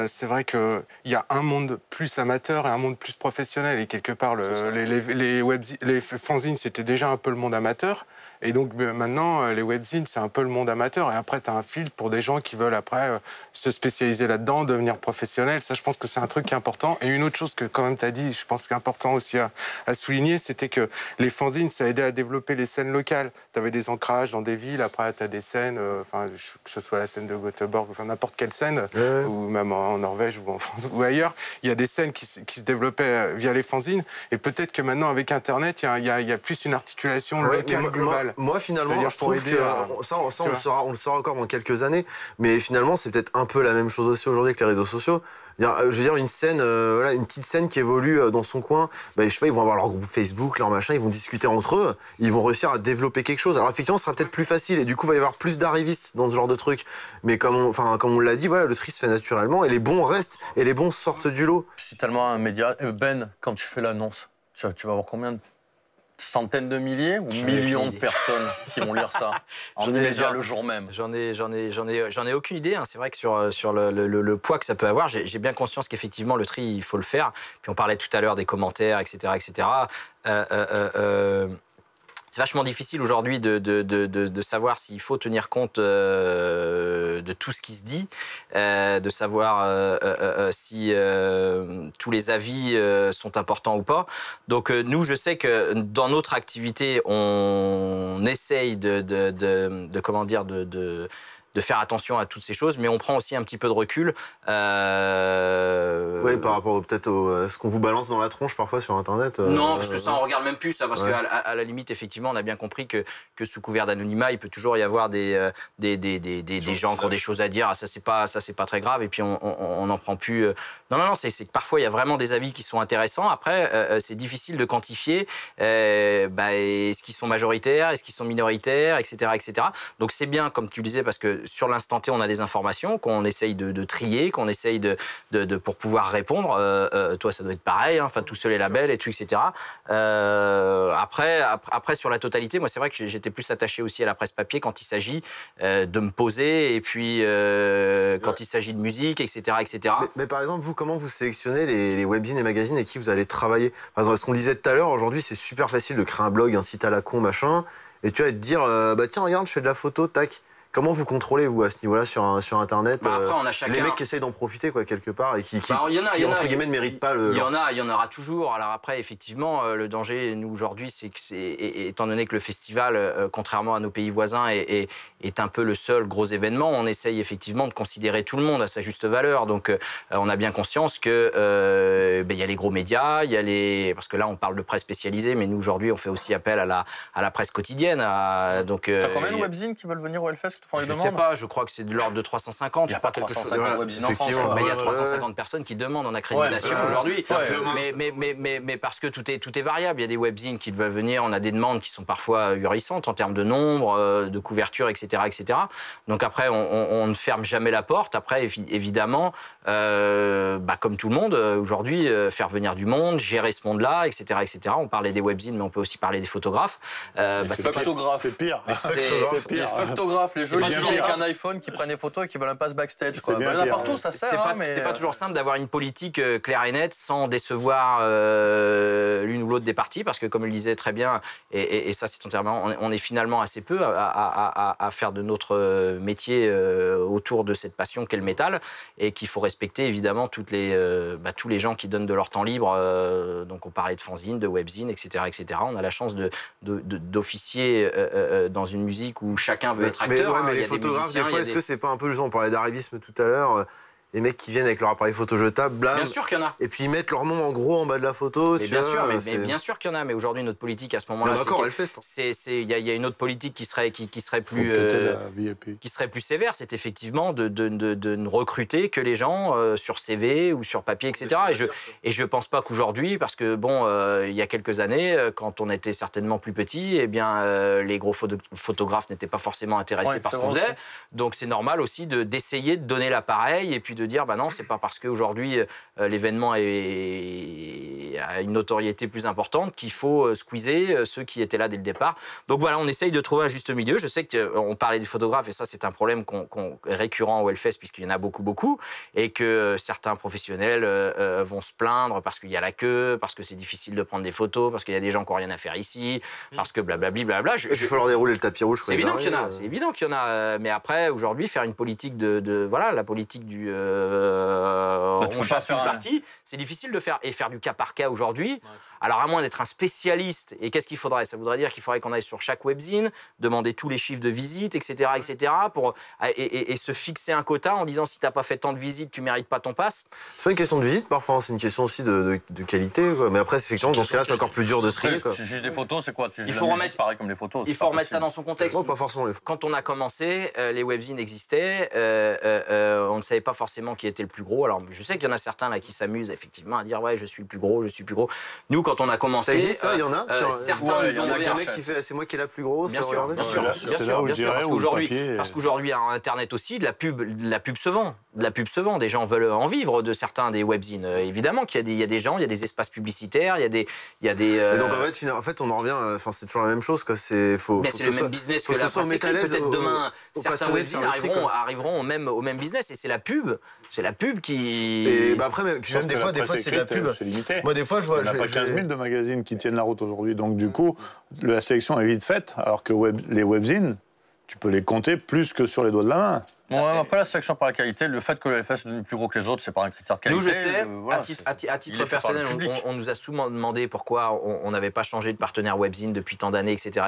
c'est vrai qu'il y a un monde plus amateur et un monde plus professionnel. Et quelque part, les fanzines, c'était déjà un peu le monde amateur. Et donc maintenant, les webzines, c'est un peu le monde amateur. Et après, tu as un fil pour des gens qui veulent après se spécialiser là-dedans, devenir professionnels. Ça, je pense que c'est un truc qui est important. Et une autre chose que quand même tu as dit, je pense qu'il est important aussi à souligner, c'était que les fanzines, ça aidait à développer les scènes locales. Tu avais des ancrages dans des villes. Après, tu as des scènes, que ce soit la scène de Göteborg, enfin n'importe quelle scène, ou même en Norvège ou en France ou ailleurs, il y a des scènes qui se développaient via les fanzines. Et peut-être que maintenant, avec Internet, il y a plus une articulation locale, globale. Moi, finalement, je trouve que ça on le saura encore dans quelques années, mais finalement, c'est peut-être un peu la même chose aussi aujourd'hui avec les réseaux sociaux. Je veux dire, une scène, une petite scène qui évolue dans son coin, je sais pas, ils vont avoir leur groupe Facebook, leur machin, ils vont discuter entre eux, ils vont réussir à développer quelque chose. Alors effectivement, ce sera peut-être plus facile et du coup, il va y avoir plus d'arrivistes dans ce genre de truc. Mais comme on l'a dit, voilà, le tri se fait naturellement et les bons restent et les bons sortent du lot. C'est tellement un média. Ben, quand tu fais l'annonce, tu vas avoir combien de centaines de milliers ou millions de personnes qui vont lire ça en immédiat le jour même? J'en ai aucune idée. C'est vrai que sur le poids que ça peut avoir, j'ai bien conscience qu'effectivement le tri, il faut le faire. Puis on parlait tout à l'heure des commentaires, etc., etc. C'est vachement difficile aujourd'hui de savoir s'il faut tenir compte de tout ce qui se dit, de savoir si tous les avis sont importants ou pas. Donc nous, je sais que dans notre activité, on essaye de faire attention à toutes ces choses, mais on prend aussi un petit peu de recul. Oui, par rapport peut-être à ce qu'on vous balance dans la tronche parfois sur Internet. Non, parce que ça, on regarde même plus ça, parce qu'à la limite, effectivement, on a bien compris que sous couvert d'anonymat, il peut toujours y avoir des gens qui ont des choses à dire. Ça, c'est pas très grave, et puis on n'en prend plus. Non, c'est que parfois, il y a vraiment des avis qui sont intéressants. Après, c'est difficile de quantifier est-ce qu'ils sont majoritaires, est-ce qu'ils sont minoritaires, etc., etc. Donc c'est bien, comme tu le disais, parce que sur l'instant T, on a des informations qu'on essaye de trier, qu'on essaye pour pouvoir répondre. Toi, ça doit être pareil, hein, tous les labels et tout, etc. Après, sur la totalité, moi, c'est vrai que j'étais plus attaché aussi à la presse papier quand il s'agit de me poser, et puis quand il s'agit de musique, etc., etc. Mais par exemple, vous, comment vous sélectionnez les webzines et magazines avec qui vous allez travailler? Par exemple, ce qu'on disait tout à l'heure, aujourd'hui, c'est super facile de créer un blog, un site à la con, machin, et tu vas te dire, tiens, regarde, je fais de la photo, tac. Comment vous contrôlez, vous, à ce niveau-là, sur Internet, Après, on a chacun... les mecs qui essayent d'en profiter, quoi, quelque part, et qui entre guillemets, ne méritent pas le... Il y en aura toujours. Alors après, effectivement, le danger, nous, aujourd'hui, c'est que, étant donné que le festival, contrairement à nos pays voisins, est un peu le seul gros événement, on essaye effectivement de considérer tout le monde à sa juste valeur. Donc, on a bien conscience que y a les gros médias, parce que là, on parle de presse spécialisée, mais nous, aujourd'hui, on fait aussi appel à la presse quotidienne. T'as combien de webzines qui veulent venir au Hellfest? Je ne sais pas, je crois que c'est de l'ordre de 350. Il n'y a pas 350 webzines en France. Il y a 350 personnes qui demandent en accréditation aujourd'hui. Mais parce que tout est variable. Il y a des webzines qui veulent venir, on a des demandes qui sont parfois ahurissantes en termes de nombre, de couverture, etc. Donc après, on ne ferme jamais la porte. Après, évidemment, comme tout le monde, aujourd'hui, faire venir du monde, gérer ce monde-là, etc. On parlait des webzines, mais on peut aussi parler des photographes. C'est pire. Les photographes, les jolis filles avec un iPhone qui prennent des photos et qui veulent un pass backstage. Il y en a partout, ça sert. C'est pas toujours simple d'avoir une politique claire et nette sans décevoir l'une ou l'autre des parties, parce que comme le disait très bien, et ça c'est entièrement, on est finalement assez peu à faire de notre métier autour de cette passion qu'est le métal, et qu'il faut respecter évidemment tous les gens qui donnent de leur temps libre. Donc on parlait de fanzine, de webzine, etc. On a la chance d'officier dans une musique où chacun veut être acteur. Mais les photographes, des fois, est-ce que c'est pas un peu le genre, on parlait d'arrivisme tout à l'heure, les mecs qui viennent avec leur appareil photo jetable, blam, bien sûr qu'il y en a. Et puis ils mettent leur nom en gros en bas de la photo. Mais bien sûr qu'il y en a. Mais aujourd'hui, notre politique à ce moment-là, il y a une autre politique qui serait plus sévère. C'est effectivement de ne recruter que les gens sur CV ou sur papier, etc. Et je pense pas qu'aujourd'hui, parce que il y a quelques années, quand on était certainement plus petit, les gros photographes n'étaient pas forcément intéressés par ce qu'on faisait. Donc c'est normal aussi d'essayer de donner l'appareil et puis de dire non, c'est pas parce qu'aujourd'hui l'événement a une notoriété plus importante qu'il faut squeezer ceux qui étaient là dès le départ. Donc voilà, on essaye de trouver un juste milieu. Je sais qu'on parlait des photographes, et ça c'est un problème récurrent au Hellfest, puisqu'il y en a beaucoup, et que certains professionnels vont se plaindre parce qu'il y a la queue, parce que c'est difficile de prendre des photos, parce qu'il y a des gens qui n'ont rien à faire ici, parce que blablabla. Il faut leur dérouler le tapis rouge. C'est évident qu'il y en a. Mais après, aujourd'hui, faire une politique la politique du on chasse une partie, c'est difficile de faire du cas par cas aujourd'hui. Alors à moins d'être un spécialiste, et qu'est-ce qu'il faudrait? Ça voudrait dire qu'il faudrait qu'on aille sur chaque webzine, demander tous les chiffres de visite, etc. et se fixer un quota en disant si t'as pas fait tant de visites, tu mérites pas ton pass. C'est pas une question de visite parfois, c'est une question aussi de qualité, quoi. Mais après effectivement dans ce cas-là c'est encore plus dur de se trier, quoi. Tu juges des photos, c'est quoi? Il faut remettre pareil comme les photos. Il faut remettre ça dans son contexte. Non, pas forcément les photos. Quand on a commencé, les webzines existaient, on ne savait pas forcément qui était le plus gros. Alors je sais qu'il y en a certains là qui s'amusent effectivement à dire ouais je suis le plus gros. Nous quand on a commencé, ça existe, ça, il y en a certains il y en a un mec qui fait c'est moi qui est la plus grosse. Bien sûr, parce qu'aujourd'hui à Internet aussi de la pub se vend. Des gens veulent en vivre de certains des webzines. Évidemment qu'il y a des gens, il y a des espaces publicitaires, il y a des. Et donc en fait on en revient. Enfin c'est toujours la même chose, quoi. C'est le même business que la presse écrite. Peut-être demain certains webzines arriveront au même business, et c'est la pub. C'est la pub qui. Et après même des fois c'est la pub. C'est limité. Moi des fois je vois. Il n'y en a pas 15 000 de magazines qui tiennent la route aujourd'hui. Donc du coup la sélection est vite faite, alors que les webzines, tu peux les compter plus que sur les doigts de la main. Bon, après la sélection par la qualité, le fait que le Hellfest est devenu plus gros que les autres, c'est pas un critère de qualité. Nous, je sais, à titre personnel, on nous a souvent demandé pourquoi on n'avait pas changé de partenaire webzine depuis tant d'années, etc.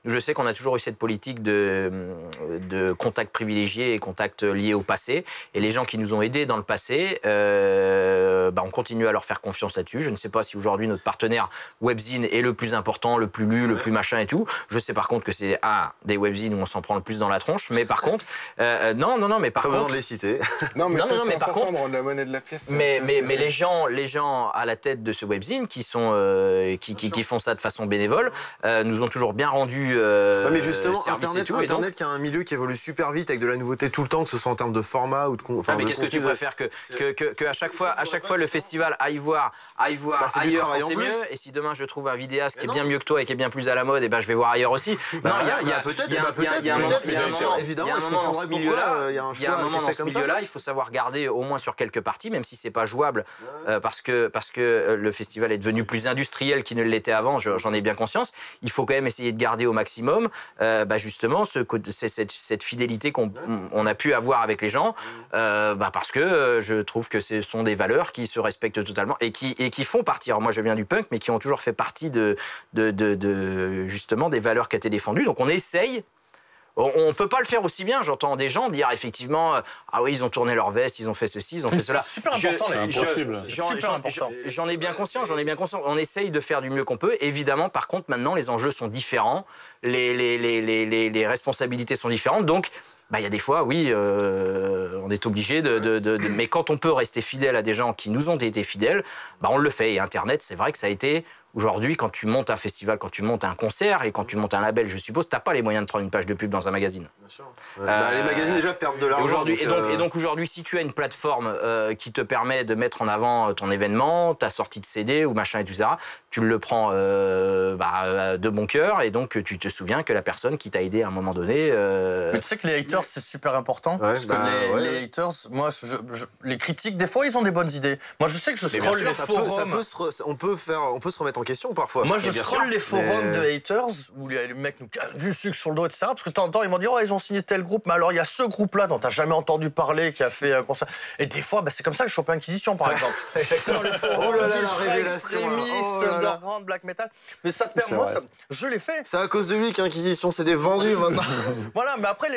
Nous, je sais qu'on a toujours eu cette politique de contact privilégié et contact lié au passé. Et les gens qui nous ont aidés dans le passé, on continue à leur faire confiance là-dessus. Je ne sais pas si aujourd'hui notre partenaire webzine est le plus important, le plus lu, le plus machin et tout. Je sais par contre que c'est des webzines où on s'en prend le plus dans la tronche. Mais par contre... non, mais par contre... Pas besoin de les citer. Non, mais c'est important de rendre la monnaie de la pièce. Mais les gens à la tête de ce webzine qui font ça de façon bénévole nous ont toujours bien rendu mais justement, Internet qui a un milieu qui évolue super vite avec de la nouveauté tout le temps, que ce soit en termes de format ou de mais qu'est-ce que tu préfères que à chaque fois le festival aille voir ailleurs quand c'est mieux, et si demain je trouve un vidéaste qui est bien mieux que toi et qui est bien plus à la mode, et je vais voir ailleurs aussi. Il y a peut-être, évidemment, je comprendrais milieu-là, il y a un il y a un choix moment qui est dans fait ce comme ça. milieu-là, il faut savoir garder au moins sur quelques parties, même si c'est pas jouable, parce que le festival est devenu plus industriel qu'il ne l'était avant. J'en ai bien conscience. Il faut quand même essayer de garder au maximum, justement, cette fidélité qu'on a pu avoir avec les gens, parce que je trouve que ce sont des valeurs qui se respectent totalement et qui font partie. Alors moi, je viens du punk, mais qui ont toujours fait partie de justement des valeurs qui étaient défendues. Donc on essaye. On ne peut pas le faire aussi bien. J'entends des gens dire effectivement, ah oui, ils ont tourné leur veste, ils ont fait ceci, ils ont fait cela. C'est super important, J'en ai bien conscience, On essaye de faire du mieux qu'on peut. Évidemment, par contre, maintenant, les enjeux sont différents, les responsabilités sont différentes. Donc, il y a des fois, oui, on est obligé mais quand on peut rester fidèle à des gens qui nous ont été fidèles, on le fait. Et Internet, c'est vrai que ça a été... Aujourd'hui, quand tu montes un festival, quand tu montes un concert et quand tu montes un label, je suppose, tu n'as pas les moyens de prendre une page de pub dans un magazine. Bien sûr. Les magazines déjà perdent de l'argent. Et donc aujourd'hui, si tu as une plateforme qui te permet de mettre en avant ton événement, ta sortie de CD ou machin et tout ça, tu le prends de bon cœur et donc tu te souviens que la personne qui t'a aidé à un moment donné... Mais tu sais que les haters, c'est super important. Parce que les haters, moi, les critiques, des fois, ils ont des bonnes idées. Moi, je sais que je scrolle les forums. On peut se remettre en question parfois. Moi, je scrolle les forums de haters où les mecs nous calent du sucre sur le dos, etc. Parce que de temps en temps, ils vont dire, ils ont signé tel groupe, mais alors il y a ce groupe-là dont tu n'as jamais entendu parler qui a fait un concert. Et des fois, c'est comme ça que je chope Inquisition, par exemple. C'est dans les forums extrémistes, underground, black metal. Mais ça te permet, moi, je l'ai fait. C'est à cause de lui qu'Inquisition s'est des vendus maintenant. Voilà, mais après,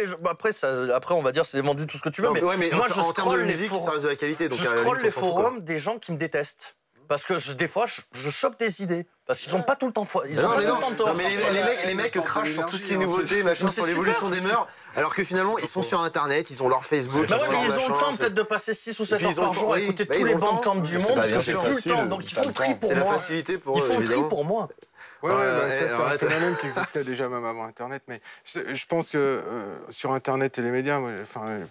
on va dire, c'est des vendus tout ce que tu veux. Mais moi, en termes de musique, ça reste de la qualité. Je scrolle les forums des gens qui me détestent. Parce que des fois, je chope des idées. Parce qu'ils n'ont pas tout le temps les mecs crachent sur tout ce qui est nouveauté, machin, sur l'évolution des mœurs, alors que finalement, ils sont sur Internet, ils ont leur Facebook. Mais ils ont le temps peut-être de passer 6 ou 7 heures par jour à écouter tous les bandcamps du monde, parce que j'ai plus le temps. Donc il faut le tri pour moi. C'est la facilité pour eux, évidemment. Il faut le tri pour moi. Ouais, ça c'est un phénomène qui existait déjà même avant Internet, mais je pense que sur Internet et les médias,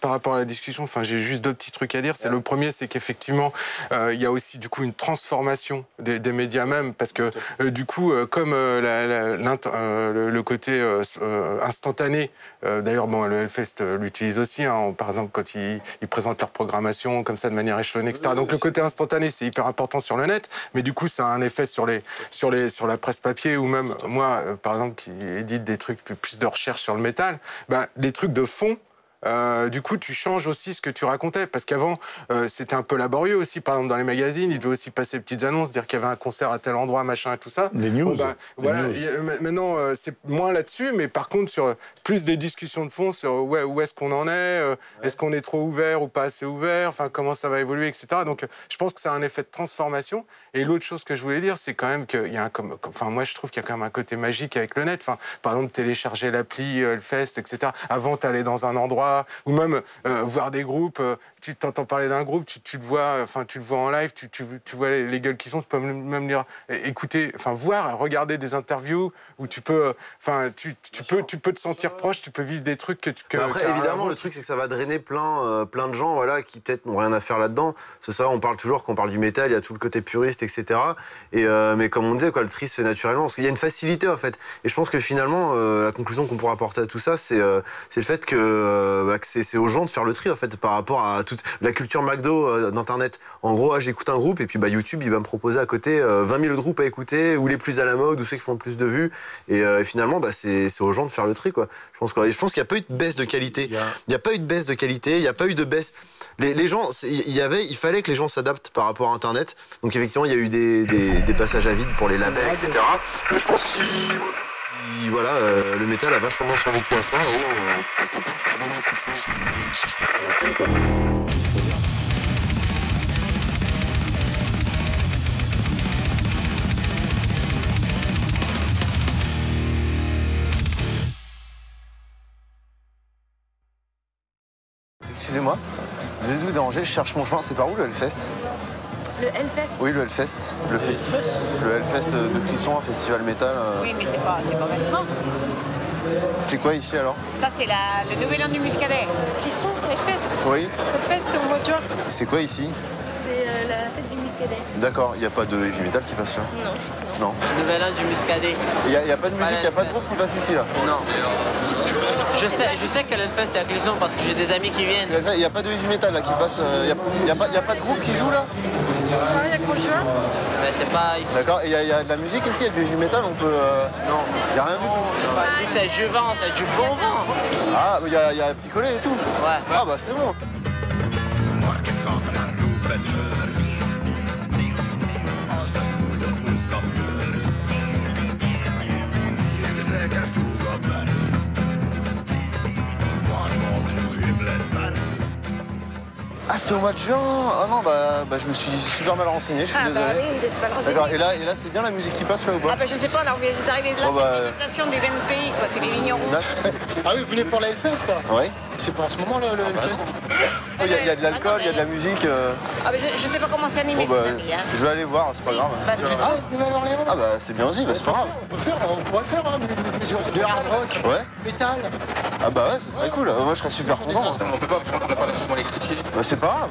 par rapport à la discussion, j'ai juste 2 petits trucs à dire. Le premier, c'est qu'effectivement, il y a aussi du coup une transformation des médias même, parce que du coup, comme le côté instantané, d'ailleurs, le Hellfest l'utilise aussi, par exemple quand ils présentent leur programmation comme ça de manière échelonnée, etc. Donc le côté instantané, c'est hyper important sur le net, mais du coup, ça a un effet sur la presse papier, ou même moi, par exemple, qui édite des trucs plus de recherche sur le métal, les trucs de fond, du coup, tu changes aussi ce que tu racontais. Parce qu'avant, c'était un peu laborieux aussi. Par exemple, dans les magazines, il devait aussi passer des petites annonces, dire qu'il y avait un concert à tel endroit, machin et tout ça. Les news. Maintenant, c'est moins là-dessus, mais par contre, sur plus des discussions de fond sur où est-ce qu'on en est, est-ce qu'on est trop ouvert ou pas assez ouvert, comment ça va évoluer, etc. Donc, je pense que c'est un effet de transformation. Et l'autre chose que je voulais dire, c'est quand même qu'il y a moi, je trouve qu'il y a quand même un côté magique avec le net. Par exemple, télécharger l'appli Hellfest, etc. Avant, t'allais dans un endroit, ou même voir des groupes, tu t'entends parler d'un groupe, tu le vois en live, tu vois les gueules qui sont, tu peux même lire, écouter, regarder des interviews où tu peux te sentir proche, tu peux vivre des trucs que après, évidemment, le truc, c'est que ça va drainer plein de gens, qui peut-être n'ont rien à faire là-dedans. C'est ça, on parle toujours, quand on parle du métal, il y a tout le côté puriste, etc. Mais comme on disait, le tri se fait naturellement, parce qu'il y a une facilité, en fait. Et je pense que finalement, la conclusion qu'on pourra apporter à tout ça, c'est le fait que c'est aux gens de faire le tri, en fait, par rapport à toute la culture McDo d'Internet. En gros, j'écoute un groupe, et puis YouTube, il va me proposer à côté 20 000 groupes à écouter, ou les plus à la mode, ou ceux qui font le plus de vues. Et finalement, c'est aux gens de faire le tri, quoi. Je pense qu'il n'y a pas eu de baisse de qualité. Il n'y a pas eu de baisse de qualité, il n'y a pas eu de baisse. Les gens, il fallait que les gens s'adaptent par rapport à Internet. Donc effectivement, il y a eu des passages à vide pour les labels, etc. Mais je pense le métal a vachement survécu à ça. La scène, quoi. Excusez-moi, désolé de vous déranger, je cherche mon chemin. C'est par où le Hellfest? Le Hellfest? Oui, le Hellfest. Le Hellfest de Clisson, un festival métal. Oui, mais c'est pas maintenant. C'est quoi ici alors? Ça, c'est le nouvel an du Muscadet. Clisson, Hellfest? Oui. Hellfest, c'est au mois de juin. Et c'est quoi ici? C'est la fête du Muscadet. D'accord, il n'y a pas de heavy metal qui passe là? Non. Le nouvel an du Muscadet. Il n'y a pas de musique, il n'y a pas de groupe qui passe ici là? Non. Je sais qu'à l'Hellfest, c'est inclusion parce que j'ai des amis qui viennent. Il n'y a pas de heavy metal là qui passe. Il n'y a pas de groupe qui joue là? Il y a Gojira. Mais c'est pas ici. D'accord, et il y a de la musique ici, il y a du heavy metal, on peut. Non. Il n'y a rien du tout. Si c'est du vent, c'est du bon vent. Ah, il y a picolé et tout. Ouais. Ah bah c'est bon. Ah, c'est au mois de juin? Ah non, bah je me suis super mal renseigné, je suis désolé. Bah oui, vous êtes pas le D'accord, et là c'est bien la musique qui passe là ou pas? Ah bah je sais pas, là on vient d'arriver de là, Oh, bah, c'est l'invitation des 20 pays, quoi, c'est les vignerons. Ah oui, vous venez pour la Hellfest là? Ouais. C'est pour en ce moment là, le Hellfest? Il y a de l'alcool, il y a de la musique. Ah bah je sais pas comment c'est animé, Bon, bah, cette année, hein. je vais aller voir, c'est pas grave. Bah, Nouvelle-Orléans? Ah bah c'est bien aussi, bah c'est pas grave. On pourrait faire une émission de hard rock, Ouais. métal. Ah bah ouais, ce serait cool. Moi je serais super content. On peut pas parce qu'on n'a pas d'instrument électrifié. Bah c'est pas grave.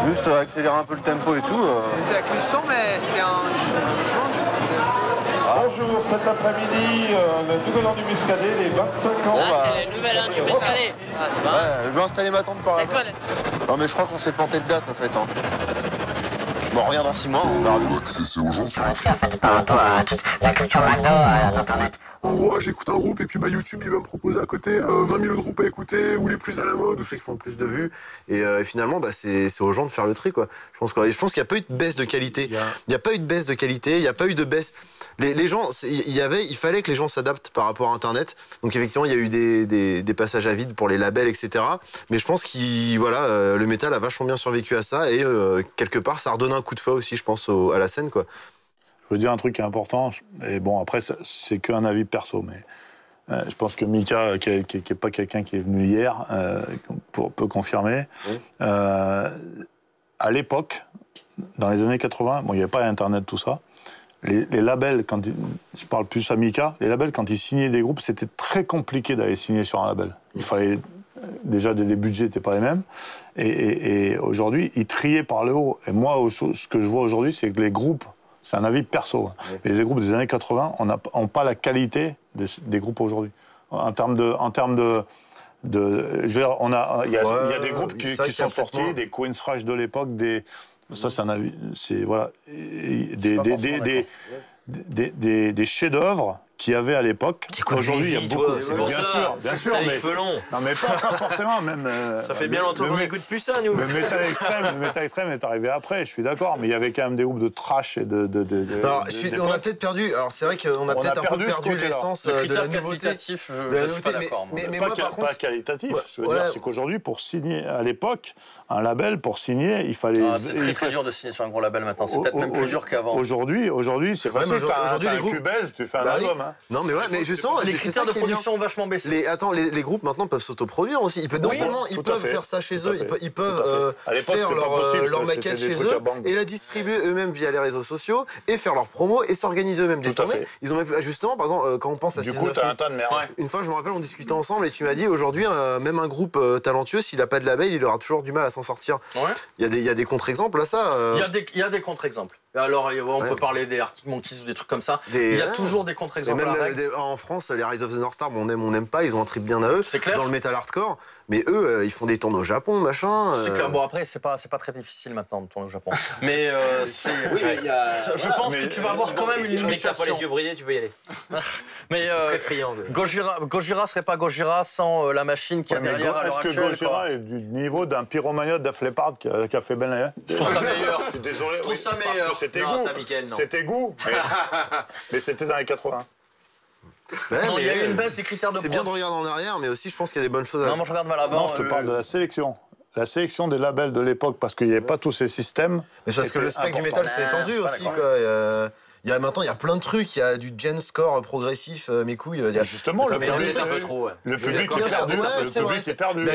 Juste accélérer un peu le tempo et tout. C'était avec le son, mais c'était en juin, je crois. Bonjour, cet après-midi, le nouvel an du Muscadet, les 25 ans. C'est le nouvel an du Muscadet. Ah, c'est pas Ouais, je vais installer ma tente par là. C'est quoi Non mais je crois qu'on s'est planté de date en fait. Hein. Bon, rien dans 6 mois, on verra bien. Ça va te faire, ça par rapport à toute la culture McDo d'Internet. En gros, j'écoute un groupe et puis YouTube, il va me proposer à côté 20 000 autres groupes à écouter ou les plus à la mode. Ou ceux qui font le plus de vues. Et finalement, c'est aux gens de faire le tri, quoi. Je pense qu'il n'y a pas eu de baisse de qualité. Il n'y a pas eu de baisse de qualité, il n'y a pas eu de baisse. Les gens, il fallait que les gens s'adaptent par rapport à Internet. Donc effectivement, il y a eu des passages à vide pour les labels, etc. Mais je pense que le métal a vachement bien survécu à ça. Et quelque part, ça redonne un coup de feu aussi, je pense, à la scène, quoi. Je veux dire un truc qui est important, et bon, après, c'est qu'un avis perso, mais je pense que Mika, qui n'est pas quelqu'un qui est venu hier, peut confirmer. Oui. À l'époque, dans les années 80, bon, il n'y avait pas Internet, tout ça, les labels, je parle plus à Mika, les labels, quand ils signaient des groupes, c'était très compliqué d'aller signer sur un label. Il fallait... Déjà, les budgets n'étaient pas les mêmes. Et aujourd'hui, ils triaient par le haut. Et moi, ce que je vois aujourd'hui, c'est que les groupes, c'est un avis perso, oui. Mais les groupes des années 80 n'ont pas la qualité des groupes aujourd'hui. En termes de je veux dire, il y a des groupes qui sont sortis, des Queen's Rush de l'époque, ça c'est un avis, c'est voilà, des chefs-d'œuvre qu'il y avait à l'époque. Aujourd'hui, il y a beaucoup. Bien sûr, mais non, mais pas forcément. Même. Ça fait bien longtemps qu'on n'écoute plus ça, nous. Le métal extrême est arrivé après. Je suis d'accord, mais il y avait quand même des groupes de trash et de. Alors, on a peut-être perdu. Alors, c'est vrai qu'on a peut-être un peu perdu l'essence de la nouveauté. Je suis pas d'accord. Mais moi, par contre, pas qualitatif. Je veux dire, c'est qu'aujourd'hui, pour signer à l'époque un label, pour signer, il fallait. C'est très dur de signer sur un gros label maintenant. C'est peut-être même plus dur qu'avant. Aujourd'hui, c'est facile. Aujourd'hui, les groupes baissent, tu fais un album. Non mais ouais, mais justement, les critères de production ont vachement baissé. Les groupes maintenant peuvent s'autoproduire aussi. Ils peuvent faire ça chez eux, ils peuvent faire leur maquette chez eux et la distribuer eux-mêmes via les réseaux sociaux et faire leur promo et s'organiser eux-mêmes des tournées. Ils ont même justement, par exemple, quand on pense à du coup, t'as un tas de merde. Une fois, je me rappelle, on discutait ensemble et tu m'as dit aujourd'hui, même un groupe talentueux, s'il a pas de label, il aura toujours du mal à s'en sortir. Il y a des contre-exemples à ça. Il y a des contre-exemples. Alors, on peut parler des Arctic Monkeys ou des trucs comme ça. Il y a toujours des contre-exemples. En France, les Rise of the North Star, on n'aime pas, ils ont un trip bien à eux. C'est clair. Dans le metal hardcore. Mais eux, ils font des tournées au Japon, machin. C'est clair. Bon, après, c'est pas très difficile maintenant de tourner au Japon. Mais je pense que tu vas avoir quand même une limitation. Mais que t'as pas les yeux brillés, tu peux y aller. Mais c'est très friand. Gojira serait pas Gojira sans la machine qui est derrière à l'heure actuelle. Est-ce que Gojira est du niveau d'un pyromania de Def Leppard qui a fait Ben Laden? Je trouve ça meilleur. Je suis désolé. Je trouve ça meilleur. C'était goût. C'était goût. Mais c'était dans les 80. Non, il y a eu une baisse des critères de C'est bien de regarder en arrière, mais aussi je pense qu'il y a des bonnes choses à... Non, moi je regarde mal avant. Non, je te parle de la sélection. La sélection des labels de l'époque, parce qu'il n'y avait pas tous ces systèmes. Mais parce que le spectre du métal s'est étendu aussi, quoi. Maintenant, il y a plein de trucs. Il y a du gen score progressif, mes couilles. Justement, le public est un peu trop. Le public est perdu. Le public est perdu. Mais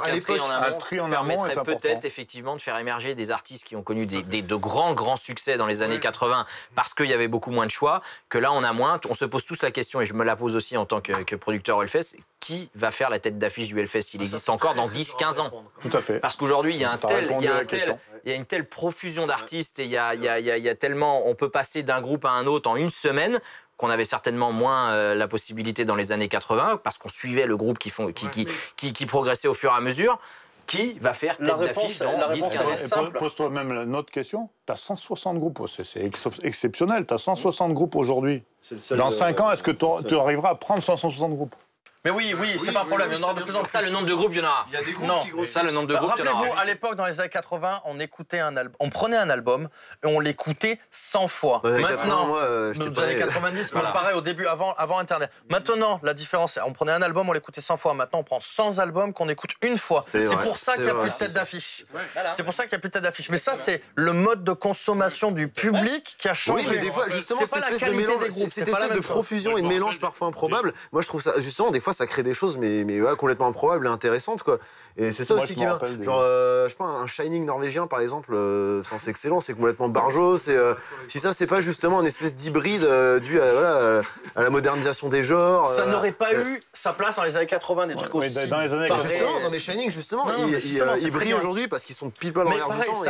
à l'époque, un tri en amont permettrait peut-être effectivement de faire émerger des artistes qui ont connu de grands succès dans les années 80 parce qu'il y avait beaucoup moins de choix. Que là, on a moins. On se pose tous la question, et je me la pose aussi en tant que producteur au Hellfest. Qui va faire la tête d'affiche du Hellfest? Il existe encore dans 10-15 ans. Tout à fait. Parce qu'aujourd'hui, il y a une telle profusion d'artistes et il y a tellement, on peut passer d'un groupe à un autre en une semaine qu'on avait certainement moins la possibilité dans les années 80, parce qu'on suivait le groupe qui progressait au fur et à mesure. Qui va faire tête d'affiche dans 10-15 ans? Pose-toi même une autre question. Tu as 160 groupes, c'est exceptionnel. Tu as 160 groupes aujourd'hui. Dans 5 ans, est-ce que tu arriveras à prendre 160 groupes? Mais oui, c'est pas un problème. Il y en aura de plus en plus. Ça, le nombre de groupes, il y en aura. Il y a des groupes qui grossissent. Ça, le nombre de groupes, il y en aura. Rappelez-vous, à l'époque, dans les années 80, on écoutait un album, on prenait un album et on l'écoutait 100 fois. Dans les années Maintenant, 80, moi, dans les années 90, pareil au début, avant Internet. Maintenant, la différence, on prenait un album, on l'écoutait 100 fois. Maintenant, on prend 100 albums qu'on écoute une fois. C'est pour ça qu'il n'y a plus de tête d'affiche. C'est pour ça qu'il n'y a plus de tête d'affiche. Mais ça, c'est le mode de consommation du public qui a changé. Oui, mais des fois, justement, c'est pas la qualité des groupes. Cette espèce de profusion et de mélange parfois improbable. Moi, je trouve ça, justement, des fois, ça crée des choses, mais complètement improbables et intéressantes, quoi. Et c'est ça aussi qui vient. Genre, je sais pas, un Shining norvégien, par exemple, c'est excellent, c'est complètement barjot. Si ça, c'est pas justement une espèce d'hybride dû à la modernisation des genres. Ça n'aurait pas eu sa place dans les années 80, des trucs aussi. Dans les années 80. Justement, dans les Shining, justement, ils brillent aujourd'hui parce qu'ils sont pile poil en l'air du temps.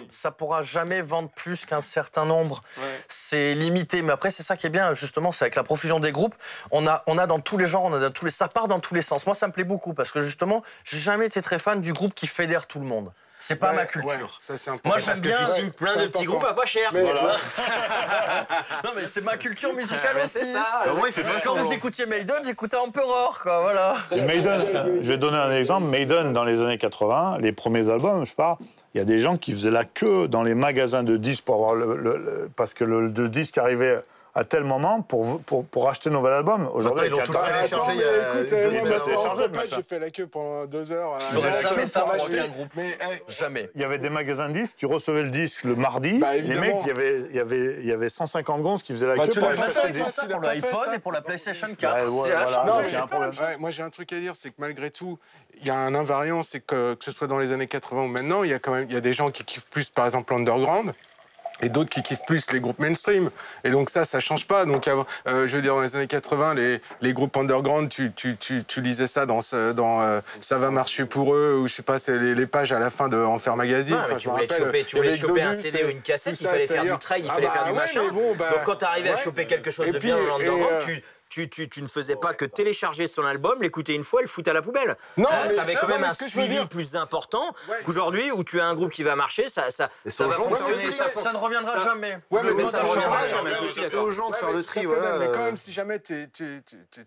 Ça pourra jamais vendre plus qu'un certain nombre. C'est limité. Mais après, c'est ça qui est bien, justement, c'est avec la profusion des groupes. On a dans tous les genres, ça part dans tous les sens. Moi, ça me plaît beaucoup parce que justement, j'ai jamais été très fan du groupe qui fédère tout le monde. C'est pas ma culture. Ça, c'est moi, j'aime bien plein de petits groupes à pas cher. Voilà. Non, mais c'est ma culture musicale aussi. C'est ça. Quand vous écoutiez Maiden, j'écoutais Emperor, quoi. Voilà. Maiden, je vais donner un exemple. Maiden, dans les années 80, les premiers albums, je parle, il y a des gens qui faisaient la queue dans les magasins de disques pour avoir parce que le disque arrivait à tel moment pour acheter un nouvel album. Aujourd'hui, ils l'ont tous téléchargé il y a 2 semaines. J'ai fait la queue pendant 2 heures. Je ferais jamais ça pour aucun groupe. Jamais. Il y avait des magasins de disques, tu recevais le disque le mardi, les mecs, il y avait 150 gonzes qui faisaient la queue pour acheter des disques. Pour l'iPod et pour la PlayStation 4. Moi, j'ai un truc à dire, c'est que malgré tout, il y a un invariant, c'est que ce soit dans les années 80 ou maintenant, il y a des gens qui kiffent plus, par exemple, l'underground. Et d'autres qui kiffent plus les groupes mainstream. Et donc ça change pas. Donc, je veux dire, dans les années 80, les groupes underground, tu lisais ça dans Ça va marcher pour eux, ou je sais pas, c'est les pages à la fin de Enfer Magazine. Enfin, tu voulais choper un CD ou une cassette, il fallait faire du trade, il fallait faire du machin. Donc quand tu arrivais à choper quelque chose de bien dans l'underground, tu ne faisais pas que télécharger son album, l'écouter une fois et le foutre à la poubelle. Non, tu avais quand même un suivi plus important qu'aujourd'hui où tu as un groupe qui va marcher, ça va fonctionner. Ça ne reviendra jamais. Ouais, mais ça ne reviendra jamais. C'est aux gens de faire le tri, voilà. Mais quand même, si jamais tu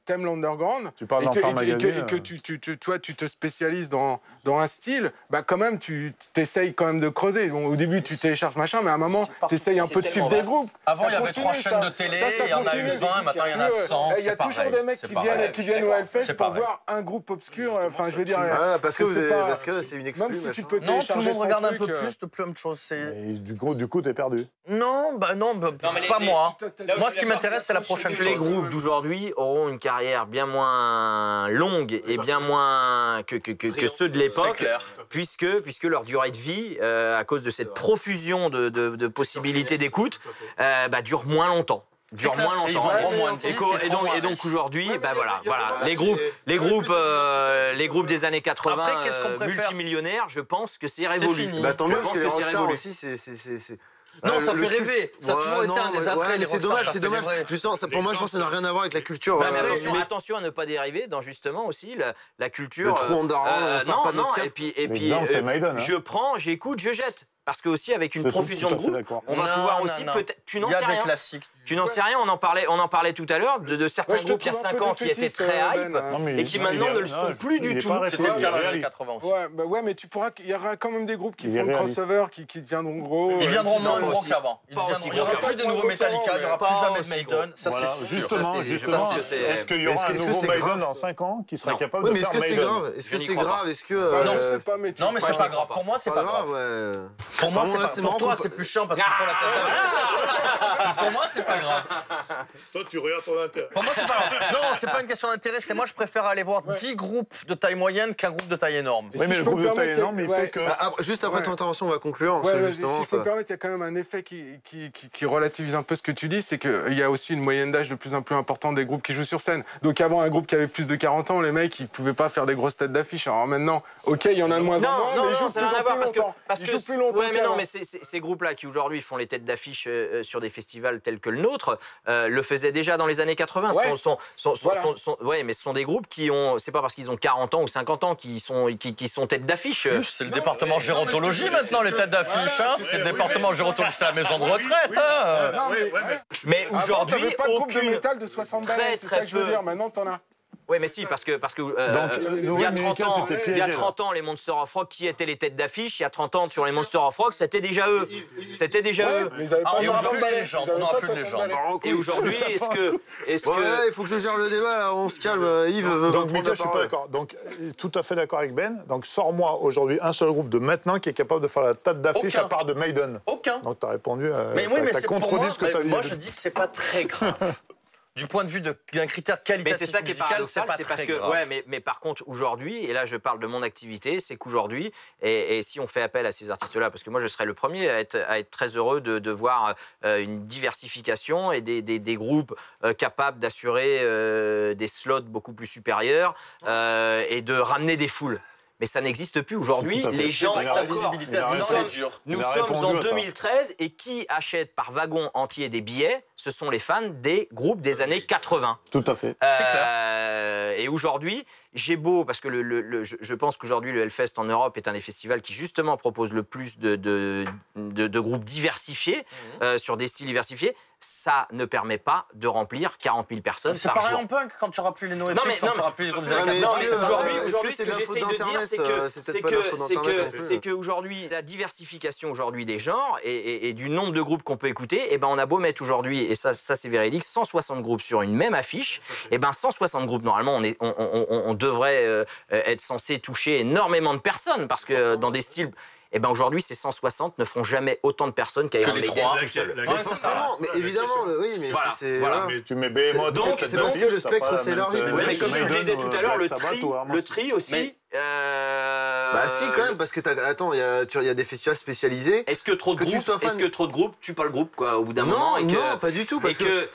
aimes l'underground et que toi, tu te spécialises dans un style, bah quand même, tu t'essayes quand même de creuser. Bon, au début, tu télécharges machin, mais à un moment, tu essayes un peu de suivre des groupes. Avant, il y avait 3 chaînes de télé, il y en a eu 20, maintenant il y en a 100. Il y a toujours des mecs qui viennent au Hellfest pour voir un groupe obscur. Enfin, je veux dire. Voilà, parce que c'est une excuse. Même si tu peux non, tout le télécharger monde regarde un peu plus de plein de choses. Du coup, t'es perdu. Non, pas moi. Moi, ce qui m'intéresse, c'est la prochaine chose. Les groupes d'aujourd'hui auront une carrière bien moins longue et bien moins que ceux de l'époque, puisque leur durée de vie, à cause de cette profusion de possibilités d'écoute, dure moins longtemps. Et donc aujourd'hui, les groupes des années 80 multimillionnaires, je pense que c'est révolu. Tant mieux, parce que les rockstars aussi, c'est... Non, ça fait rêver. Ça a toujours été un des attraits. Mais c'est dommage. Justement, pour moi, je pense que ça n'a rien à voir avec la culture. Mais attention à ne pas dériver dans justement aussi la culture. Le trou underground, non. Et puis, j'écoute, je jette. Parce que aussi avec une profusion de groupes, on va pouvoir aussi peut-être. Tu n'en sais rien. Tu n'en sais rien. On en parlait tout à l'heure de certains groupes il y a 5 ans qui étaient très hype et qui maintenant ne le sont plus du tout. C'était le cas dans les années 80 aussi. Ouais, mais il y aura quand même des groupes qui font le crossover, qui deviendront gros. Ils viendront moins gros qu'avant. Il n'y aura plus de nouveaux Metallica, il n'y aura plus jamais de Maiden. Ça c'est justement. Est-ce qu'il y aura un nouveau Maiden dans 5 ans qui sera capable de faire Maiden? Est-ce que c'est grave? Non, mais c'est pas grave. Pour moi, c'est pas grave. Pour moi, c'est pour toi, c'est plus chiant parce qu'ils font la tête. Pour moi, c'est pas grave. Toi, tu regardes ton intérêt. Pour moi, c'est pas grave. Non, c'est pas une question d'intérêt. C'est moi, je préfère aller voir 10 groupes de taille moyenne qu'un groupe de taille énorme. Oui, mais le groupe de taille énorme, il fait que... Juste après ton intervention, on va conclure. Si je peux me permettre, il y a quand même un effet qui relativise un peu ce que tu dis, c'est qu'il y a aussi une moyenne d'âge de plus en plus importante des groupes qui jouent sur scène. Donc avant, un groupe qui avait plus de 40 ans, les mecs, ils pouvaient pas faire des grosses têtes d'affiche. Alors maintenant, ok, il y en a de moins en moins, mais ils jouent plus longtemps. Parce que Ouais, mais non, mais ces groupes-là qui aujourd'hui font les têtes d'affiche sur des festivals tels que le nôtre le faisaient déjà dans les années 80. Ouais, mais ce sont des groupes qui ont. C'est pas parce qu'ils ont 40 ans ou 50 ans qui sont têtes d'affiche. C'est le département gérontologie maintenant, les têtes d'affiche. C'est le département gérontologie, c'est la maison de retraite. Mais aujourd'hui, t'avais pas de groupe de métal de 60 balles, c'est ça que je veux dire. Maintenant, t'en as. Oui, mais si, parce que il y a 30 ans, les Monsters of Rock, qui étaient les têtes d'affiche, il y a 30 ans, sur les Monsters of Rock, c'était déjà eux. C'était déjà eux. Mais ils avaient pas 60 balles. On n'aura plus de légende. Et aujourd'hui, est-ce que... il faut que je gère le débat, là, on se calme. Yves veut donc, prendre la je suis pas parole. d'accord. Donc, tout à fait d'accord avec Ben. Donc, sors-moi aujourd'hui un seul groupe de maintenant qui est capable de faire la tête d'affiche à part de Maiden. Aucun. Donc, tu as répondu à... Mais oui, mais c'est pour moi, ce que tu as dit. moi je dis que c'est pas très grave. Du point de vue d'un critère qualitatif. Mais c'est ça qui est paradoxal, c'est parce que, grave. mais par contre, aujourd'hui, et là je parle de mon activité, c'est qu'aujourd'hui, et si on fait appel à ces artistes-là, parce que moi je serais le premier à être très heureux de voir une diversification et des groupes capables d'assurer des slots beaucoup plus supérieurs et de ramener des foules. Mais ça n'existe plus aujourd'hui. Les gens, nous sommes en 2013 et qui achète par wagon entier des billets, ce sont les fans des groupes des années 80. Tout à fait. C'est clair. Et aujourd'hui, j'ai beau, parce que je pense qu'aujourd'hui le Hellfest en Europe est un des festivals qui justement propose le plus de groupes diversifiés, sur des styles diversifiés. Ça ne permet pas de remplir 40 000 personnes par jour. C'est pareil en punk quand tu auras plus les NoFX, tu auras plus les groupes des années 80. Aujourd'hui, ce que j'essaye de dire, c'est qu'aujourd'hui, la diversification aujourd'hui des genres et du nombre de groupes qu'on peut écouter, et ben on a beau mettre aujourd'hui, et ça c'est véridique, 160 groupes sur une même affiche, et ben 160 groupes, normalement, on devrait être censé toucher énormément de personnes, parce que dans des styles... Et ben aujourd'hui, ces 160 ne feront jamais autant de personnes qu'Iron Maiden tout seul. Forcément, mais évidemment, oui, mais c'est... Voilà, mais tu mets Behemoth... Donc, c'est parce que le spectre s'élargit. Mais comme je le disais tout à l'heure, le tri aussi... Bah si, quand même, parce que attends, il y a des festivals spécialisés. Est-ce que trop de groupes tuent pas le groupe, quoi, au bout d'un moment? Non, pas du tout, parce que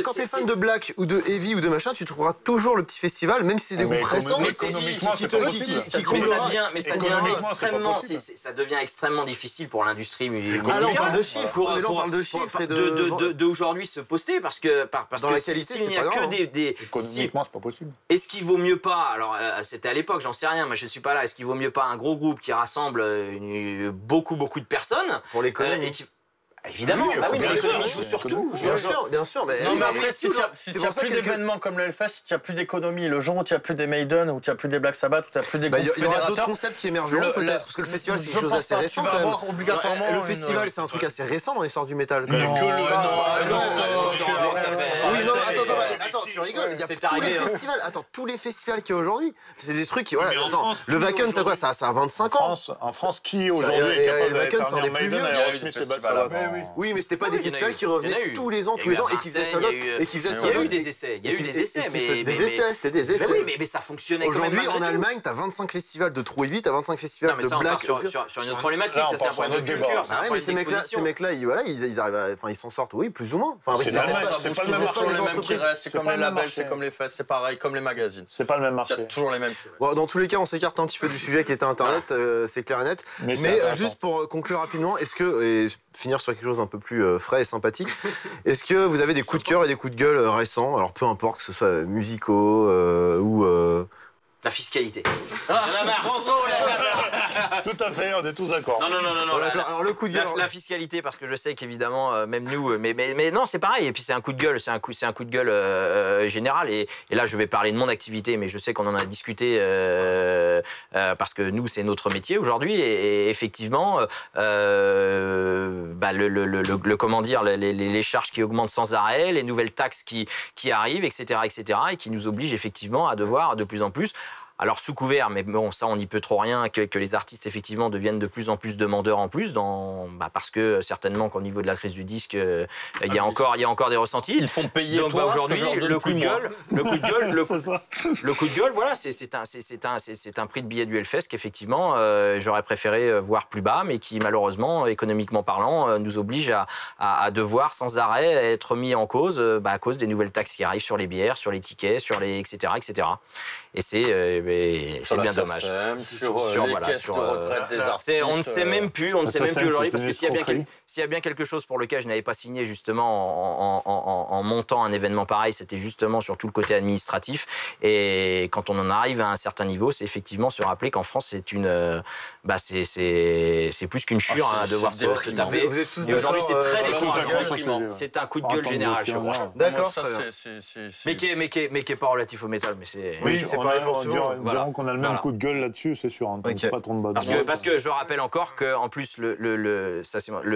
quand t'es fan de Black ou de Heavy ou de machin, tu trouveras toujours le petit festival, même si c'est des groupes récents, ça devient extrêmement difficile pour l'industrie musicale. On parle de chiffres, on parle de chiffres et d'aujourd'hui se poster, parce que dans la qualité, s'il n'y a que des... Économiquement, c'est pas possible. Est-ce qu'il vaut mieux pas, alors c'était à l'époque, j'en sais rien, mais je suis pas là, est-ce qu'il vaut mieux pas un gros groupe qui rassemble beaucoup de personnes pour l'économie? Évidemment, mais l'économie joue surtout. Bien sûr, mais après, si tu n'as plus d'événements comme le Hellfest, si tu n'as plus d'économie, le jour où tu n'as plus des Maiden, où tu n'as plus des Black Sabbath, où tu n'as plus des groupes fédérateurs... Il y aura d'autres concepts qui émergeront peut-être, parce que le festival c'est une chose assez récente quand même. Le festival c'est un truc assez récent dans l'histoire du métal. Oui, non, attends, tu rigoles, il y a tous les festivals qu'il y a aujourd'hui, c'est des trucs qui... Attends, le Wacken, c'est quoi? Ça a 25 ans. En France, qui aujourd'hui est capable de faire venir Maiden, Aerosmith et Black Sabbath? Oui, mais c'était pas des festivals qui revenaient tous les ans et qui faisaient ça. Il y a eu des essais, mais... Des essais, c'était des essais. Oui, mais ça fonctionnait quand même. Aujourd'hui, en Allemagne, t'as 25 festivals de true heavy, t'as 25 festivals de black. Sur une autre problématique, ça c'est un problème de culture. Ah ouais, mais ces mecs-là, ils arrivent, ils s'en sortent, oui, plus ou moins. C'est pas le même marché, les mêmes qui restent, c'est comme les labels, c'est comme les fesses, c'est pareil, comme les magazines. C'est pas le même marché. C'est toujours les mêmes. Dans tous les cas, on s'écarte un petit peu du sujet qui était Internet, c'est clair et net. Mais juste pour conclure rapidement, est-ce que, et finir sur quelque chose un peu plus frais et sympathique, est-ce que vous avez des coups de cœur et des coups de gueule récents, alors peu importe que ce soit musicaux ou... La fiscalité. Tout à fait, on est tous d'accord. Non. Alors le coup de gueule. La fiscalité, parce que je sais qu'évidemment, même nous, mais non, c'est pareil. Et puis c'est un coup de gueule, c'est un coup de gueule général. Et là, je vais parler de mon activité, mais je sais qu'on en a discuté parce que nous, c'est notre métier aujourd'hui. Et effectivement, comment dire, les charges qui augmentent sans arrêt, les nouvelles taxes qui arrivent, etc., et qui nous obligent effectivement à devoir de plus en plus. Alors sous couvert, mais bon, ça on n'y peut trop rien, que les artistes effectivement deviennent de plus en plus demandeurs en plus, parce que certainement qu'au niveau de la crise du disque, il y a encore des ressentis. Ils font payer. Donc aujourd'hui, le coup de gueule, voilà, c'est un prix de billet du Hellfest qu'effectivement j'aurais préféré voir plus bas, mais qui malheureusement, économiquement parlant, nous oblige à devoir sans arrêt être mis en cause à cause des nouvelles taxes qui arrivent sur les bières, sur les tickets, sur les etc. Et c'est et c'est bien dommage. Sur les caisses de retraite des artistes. On ne sait même plus aujourd'hui, parce que s'il y a bien quelque chose pour lequel je n'avais pas signé justement en montant un événement pareil, c'était justement sur tout le côté administratif. Et quand on en arrive à un certain niveau, c'est effectivement se rappeler qu'en France, c'est c'est plus qu'une chure à devoir se taper. Et aujourd'hui, c'est très décourageant. C'est un coup de gueule général, je crois. D'accord. Mais qui est pas relatif au métal, mais c'est. Oui, c'est pareil pour tout. Dirons qu'on a le même coup de gueule là-dessus, c'est sûr. Pas trop de parce que je rappelle encore qu'en plus, le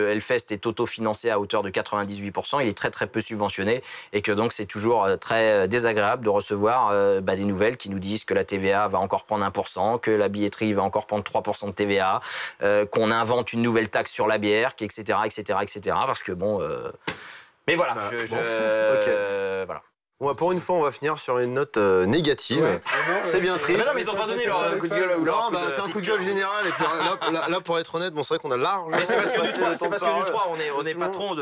Hellfest est autofinancé à hauteur de 98%. Il est très très peu subventionné et que donc c'est toujours très désagréable de recevoir des nouvelles qui nous disent que la TVA va encore prendre 1%, que la billetterie va encore prendre 3% de TVA, qu'on invente une nouvelle taxe sur la bière, etc., etc., etc. Parce que bon. Mais voilà, voilà. Bon, pour une fois, on va finir sur une note négative. Ouais. C'est bien triste. Mais non, mais ils n'ont pas donné leur coup de gueule. Non, c'est un coup de gueule général. Et puis là, pour être honnête, c'est vrai qu'on a largement. Mais c'est parce que du 3, on est patron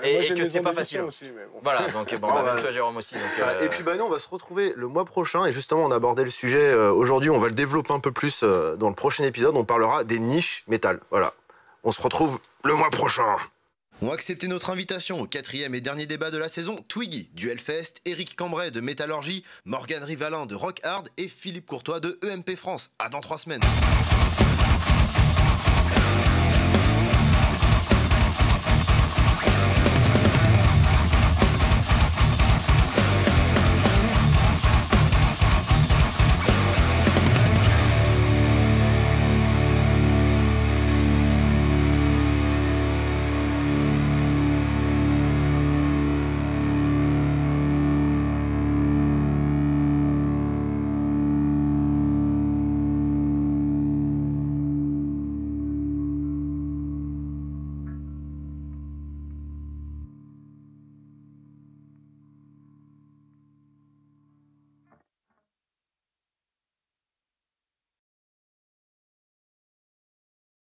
et que c'est pas facile. Aussi, mais bon. Voilà, donc même toi, Jérôme aussi. Et puis nous, on va se retrouver le mois prochain. Et justement, on a abordé le sujet aujourd'hui. On va le développer un peu plus dans le prochain épisode. On parlera des niches métal. Voilà. On se retrouve le mois prochain. Ont accepté notre invitation au 4e et dernier débat de la saison Twiggy du Hellfest, Eric Cambrai de Métallurgie, Morgane Rivalin de Rock Hard et Philippe Courtois de EMP France. À dans 3 semaines.